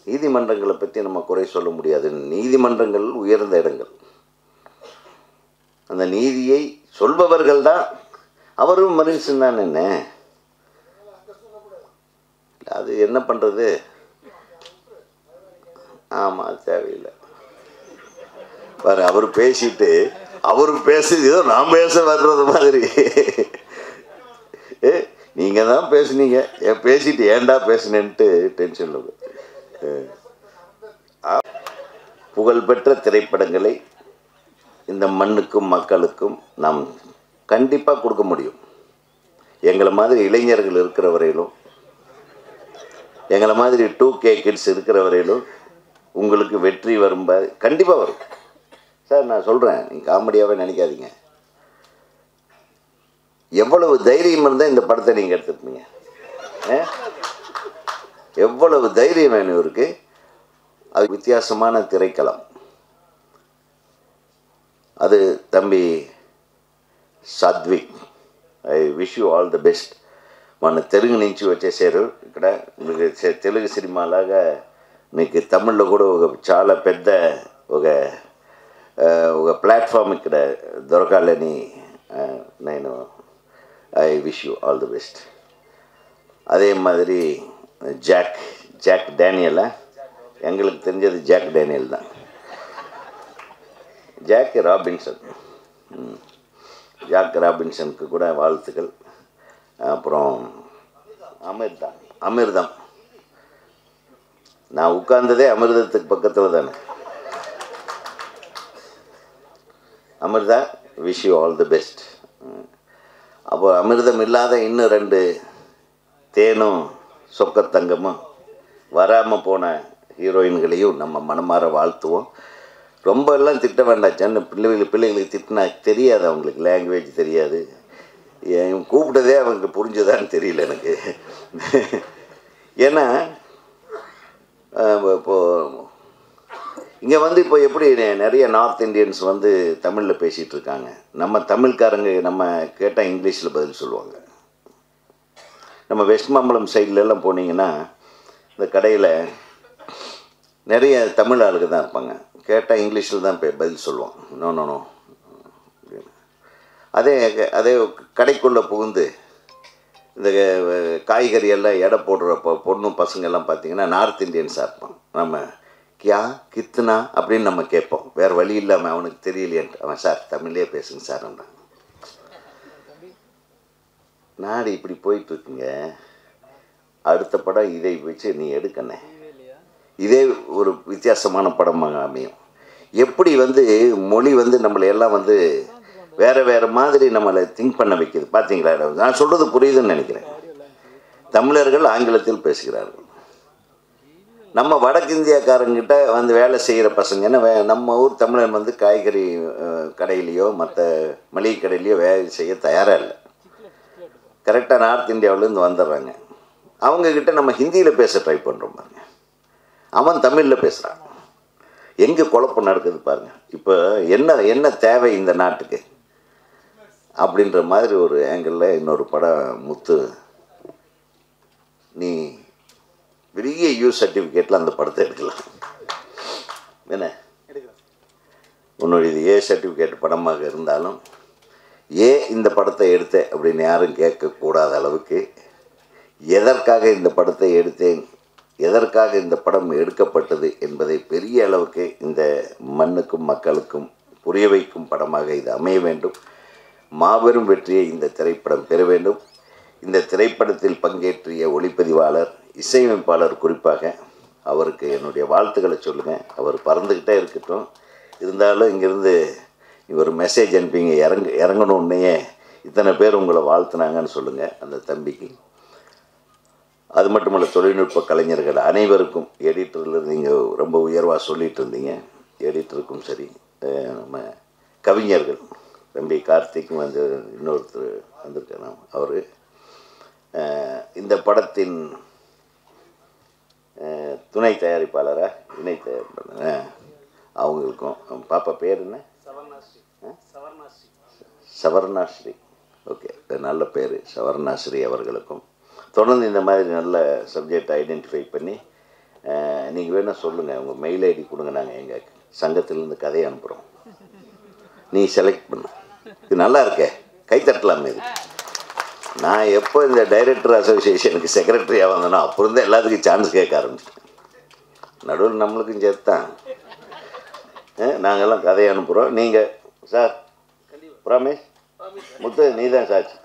C: நீதிமன்றங்களை பற்றி நம்ம குறை சொல்ல முடியாது. நீதிமன்றங்கள் உயர்ந்த இடங்கள். அந்த நீதியை சொல்பவர்கள் தான். அவரும் மனுஷன் தான். என்ன அது என்ன பண்ணுறது? ஆமாம், தேவையில்லை. பாரு, அவர் பேசிட்டு அவர் பேசுறது ஏதோ நான் பேச வர்றது மாதிரி. நீங்கள் தான் பேசுனீங்க, பேசிட்டு ஏன்டா பேசுனேன்ட்டு டென்ஷனில். புகழ்பெற்ற திரைப்படங்களை இந்த மண்ணுக்கும் மக்களுக்கும் நாம் கண்டிப்பாக கொடுக்க முடியும். எங்களை மாதிரி இளைஞர்கள் இருக்கிற வரையிலும், எங்களை மாதிரி 2K கிட்ஸ் இருக்கிற வரையிலும் உங்களுக்கு வெற்றி வரும், கண்டிப்பாக வரும் சார். நான் சொல்கிறேன், நீங்கள் காமெடியாகவே நினைக்காதீங்க. எவ்வளவு தைரியம் இருந்தால் இந்த படத்தை நீங்கள் எடுத்துருப்பீங்க? எவ்வளவு தைரியம் வேணும் இவருக்கு. அது வித்தியாசமான திரைக்களம். அது தம்பி Sathvik, I wish you all the best. మన తెలుగు నుంచి వచ్చేసారు ఇక్కడ. మీకు తెలుగు సినిమాలాగా మీకు తమిళ్లో కూడా ఒక చాలా పెద్ద ఒక ప్లాట్ఫామ్ ఇక్కడ దొరకాలని నేను I wish you all the best. அதே மாதிரி ஜாக் டேனியலா, எங்களுக்கு தெரிஞ்சது ஜாக் டேனியல் தான். ஜாக் ராபின்சனுக்கு கூட வாழ்த்துக்கள். அப்புறம் அமிர்தம், நான் உட்கார்ந்ததே அமிர்தத்துக்கு பக்கத்தில் தானே. Amritha, wish you all the best. அப்போ அமிர்தம் இல்லாத இன்னும் 2 தேனும் சொக்கத்தங்கமும் வராமல் போன ஹீரோயின்களையும் நம்ம மனமாற வாழ்த்துவோம். ரொம்ப எல்லாம் திட்ட வேண்டாம். சின்ன பிள்ளைகளுக்கு திட்டினா தெரியாது, அவங்களுக்கு லாங்குவேஜ் தெரியாது. கூப்பிட்டதே அவங்க புரிஞ்சதான்னு தெரியல எனக்கு. ஏன்னா இப்போது இங்கே இப்போ எப்படி நிறைய நார்த் இந்தியன்ஸ் தமிழில் பேசிகிட்டு இருக்காங்க. நம்ம தமிழ்காரங்க நம்ம கேட்டால் இங்கிலீஷில் பதில் சொல்லுவாங்க. நம்ம வெஸ்ட் மாம்பலம் சைட்லெல்லாம் போனீங்கன்னா இந்த கடையில் நிறைய தமிழ் ஆளுங்க தான் இருப்பாங்க. கேட்டால் இங்கிலீஷில் தான் பதில் சொல்லுவான். நோ அப்படின்னு. அதே கடைக்குள்ளே புகுந்து இந்த காய்கறியெல்லாம் எடை போடுற பொண்ணும் பசங்கள்லாம் பார்த்திங்கன்னா நார்த் இந்தியன்ஸாக இருப்பான். நம்ம கியா கித்துனா அப்படின்னு நம்ம கேட்போம். வேறு வழி இல்லாமல் அவனுக்கு தெரியலையன்ட்டு அவன் சார் தமிழ்லேயே பேசுங்க சார்ன்றான். நாடு இப்படி போயிட்டுருக்குங்க. அடுத்த படம் இதை வச்சு நீ எடுக்கணே, இதே ஒரு வித்தியாசமான படமாக அமையும். எப்படி மொழி நம்மளை எல்லாம் வேறு மாதிரி நம்மளை திங்க் பண்ண வைக்கிது பார்த்தீங்களா? நான் சொல்கிறது புரியுதுன்னு நினைக்கிறேன். தமிழர்கள் ஆங்கிலத்தில் பேசுகிறார்கள். நம்ம வடக்கிந்தியாக்காரங்கிட்ட வேலை செய்கிற பசங்கன்னா நம்ம ஊர் தமிழன் காய்கறி கடையிலையோ மற்ற மளிகை கடையிலையோ வேலை செய்ய தயாராக இல்லை. கரெக்டாக நார்த் இந்தியாவிலேருந்து வந்துடுறாங்க. அவங்கக்கிட்ட நம்ம ஹிந்தியில் பேச ட்ரை பண்ணுறோம் பாருங்க. அவன் தமிழில் பேசுகிறான். எங்கே குழப்பம் நடக்குது பாருங்கள். இப்போ என்ன தேவை இந்த நாட்டுக்கு அப்படின்ற மாதிரி ஒரு ஆங்கிளில் இன்னொரு படம் முத்து, நீ பெரிய சர்டிஃபிகேட்டில் அந்த படத்தை எடுக்கலாம். என்ன உன்னோட இது சர்டிஃபிகேட் படமாக இருந்தாலும் இந்த படத்தை எடுத்த அப்படின்னு யாரும் கேட்கக்கூடாத அளவுக்கு எதற்காக இந்த படத்தை எடுத்தேன், எதற்காக இந்த படம் எடுக்கப்பட்டது என்பதை பெரிய அளவுக்கு இந்த மண்ணுக்கும் மக்களுக்கும் புரிய வைக்கும் படமாக இது அமைய வேண்டும். மாபெரும் வெற்றியை இந்த திரைப்படம் பெற வேண்டும். இந்த திரைப்படத்தில் பங்கேற்றிய ஒளிப்பதிவாளர், இசையமைப்பாளர் குறிப்பாக அவருக்கு என்னுடைய வாழ்த்துக்களை சொல்லுங்கள். அவர் பறந்துக்கிட்டே இருக்கட்டும். இருந்தாலும் இங்கேருந்து ஒரு மெசேஜ் அனுப்பிங்க, இறங்கணுன்னே இத்தனை பேர் உங்களை வாழ்த்துனாங்கன்னு சொல்லுங்கள் அந்த தம்பிக்கு. அது மட்டுமல்ல, தொழில்நுட்ப கலைஞர்கள் அனைவருக்கும், எடிட்டரில் நீங்கள் ரொம்ப உயர்வாக சொல்லிகிட்டு இருந்தீங்க, எடிட்டருக்கும் சரி, நம்ம கவிஞர்கள் தம்பி கார்த்திக்கும் இன்னொருத்தர் வந்திருக்காரு. அவர் இந்த படத்தின் துணை தயாரிப்பாளராக இணை தயாரிப்பாளர் அவங்களுக்கும், பாப்பா பேர் என்ன? சவர்ணாஸ்ரீ. ஓகே, நல்ல பேர். சவர்ணாஸ்ரீ அவர்களுக்கும் தொடர்ந்து இந்த மாதிரி நல்ல சப்ஜெக்ட் ஐடென்டிஃபை பண்ணி நீங்கள் வேணால் சொல்லுங்கள், உங்கள் மெயில் ஐடி கொடுங்க, நாங்கள் எங்கள் சங்கத்திலேருந்து கதையை அனுப்புகிறோம், நீ செலக்ட் பண்ண. இது நல்லா இருக்கே, கைத்தட்டலாமே. இது நான் எப்போ இந்த டைரக்டர் அசோசியேஷனுக்கு செக்ரட்டரியாக வந்தேனோ அப்போ இருந்தால் எல்லாத்துக்கும் சான்ஸ் கேட்க ஆரம்பிச்சிட்டேன். நடுவில் நம்மளுக்கும் சேர்த்தான். நாங்கள்லாம் கதையை அனுப்புகிறோம். நீங்கள் சார் ப்ராமிஸ் முத்து நீ தான் சாட்சி.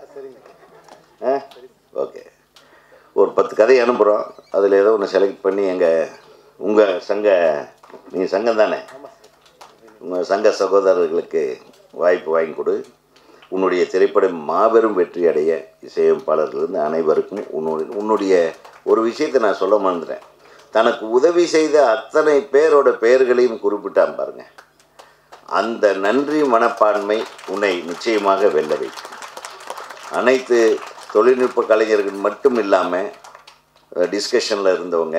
C: ஓகே, ஒரு 10 கதையை அனுப்புகிறோம். அதில் ஏதோ ஒன்று செலக்ட் பண்ணி உங்கள் சங்க நீங்கள் சங்கம் தானே, உங்கள் சங்க சகோதரர்களுக்கு வாய்ப்பு வாங்கி கொடு. உன்னுடைய திரைப்படம் மாபெரும் வெற்றி அடைய இசையமைப்பாளர்களிருந்து அனைவருக்கும் உன்னுடைய ஒரு விஷயத்தை நான் சொல்ல மறந்துட்டேன். தனக்கு உதவி செய்த அத்தனை பேரோட பெயர்களையும் குறிப்பிட்டான் பாருங்க. அந்த நன்றி மனப்பான்மை உன்னை நிச்சயமாக வெல்ல வைக்கும். அனைத்து தொழில்நுட்ப கலைஞர்கள் மட்டும் இல்லாமல் டிஸ்கஷனில் இருந்தவங்க,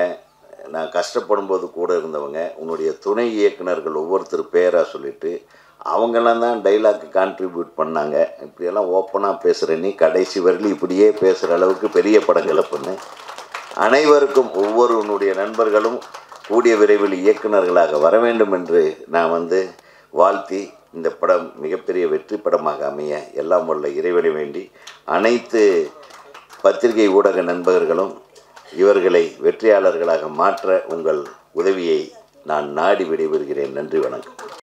C: நான் கஷ்டப்படும் போது கூட இருந்தவங்க, உன்னுடைய துணை இயக்குனர்கள் ஒவ்வொருத்தர் பேராக சொல்லிவிட்டு அவங்களாம் தான் டைலாக்கு கான்ட்ரிபியூட் பண்ணாங்க. இப்படியெல்லாம் ஓப்பனாக பேசுகிற நீ கடைசி வரையிலும் இப்படியே பேசுகிற அளவுக்கு பெரிய படங்களை பண்ணு. அனைவருக்கும் ஒவ்வொருவனுடைய நண்பர்களும் கூடிய விரைவில் இயக்குநர்களாக வர வேண்டும் என்று நான் வாழ்த்தி, இந்த படம் மிகப்பெரிய வெற்றி படமாக அமைய எல்லாம் வல்ல இறைவனை வேண்டி அனைத்து பத்திரிகை ஊடக நண்பர்களும் இவர்களை வெற்றியாளர்களாக மாற்ற உங்கள் உதவியை நான் நாடி விடைபெறுகிறேன். நன்றி, வணக்கம்.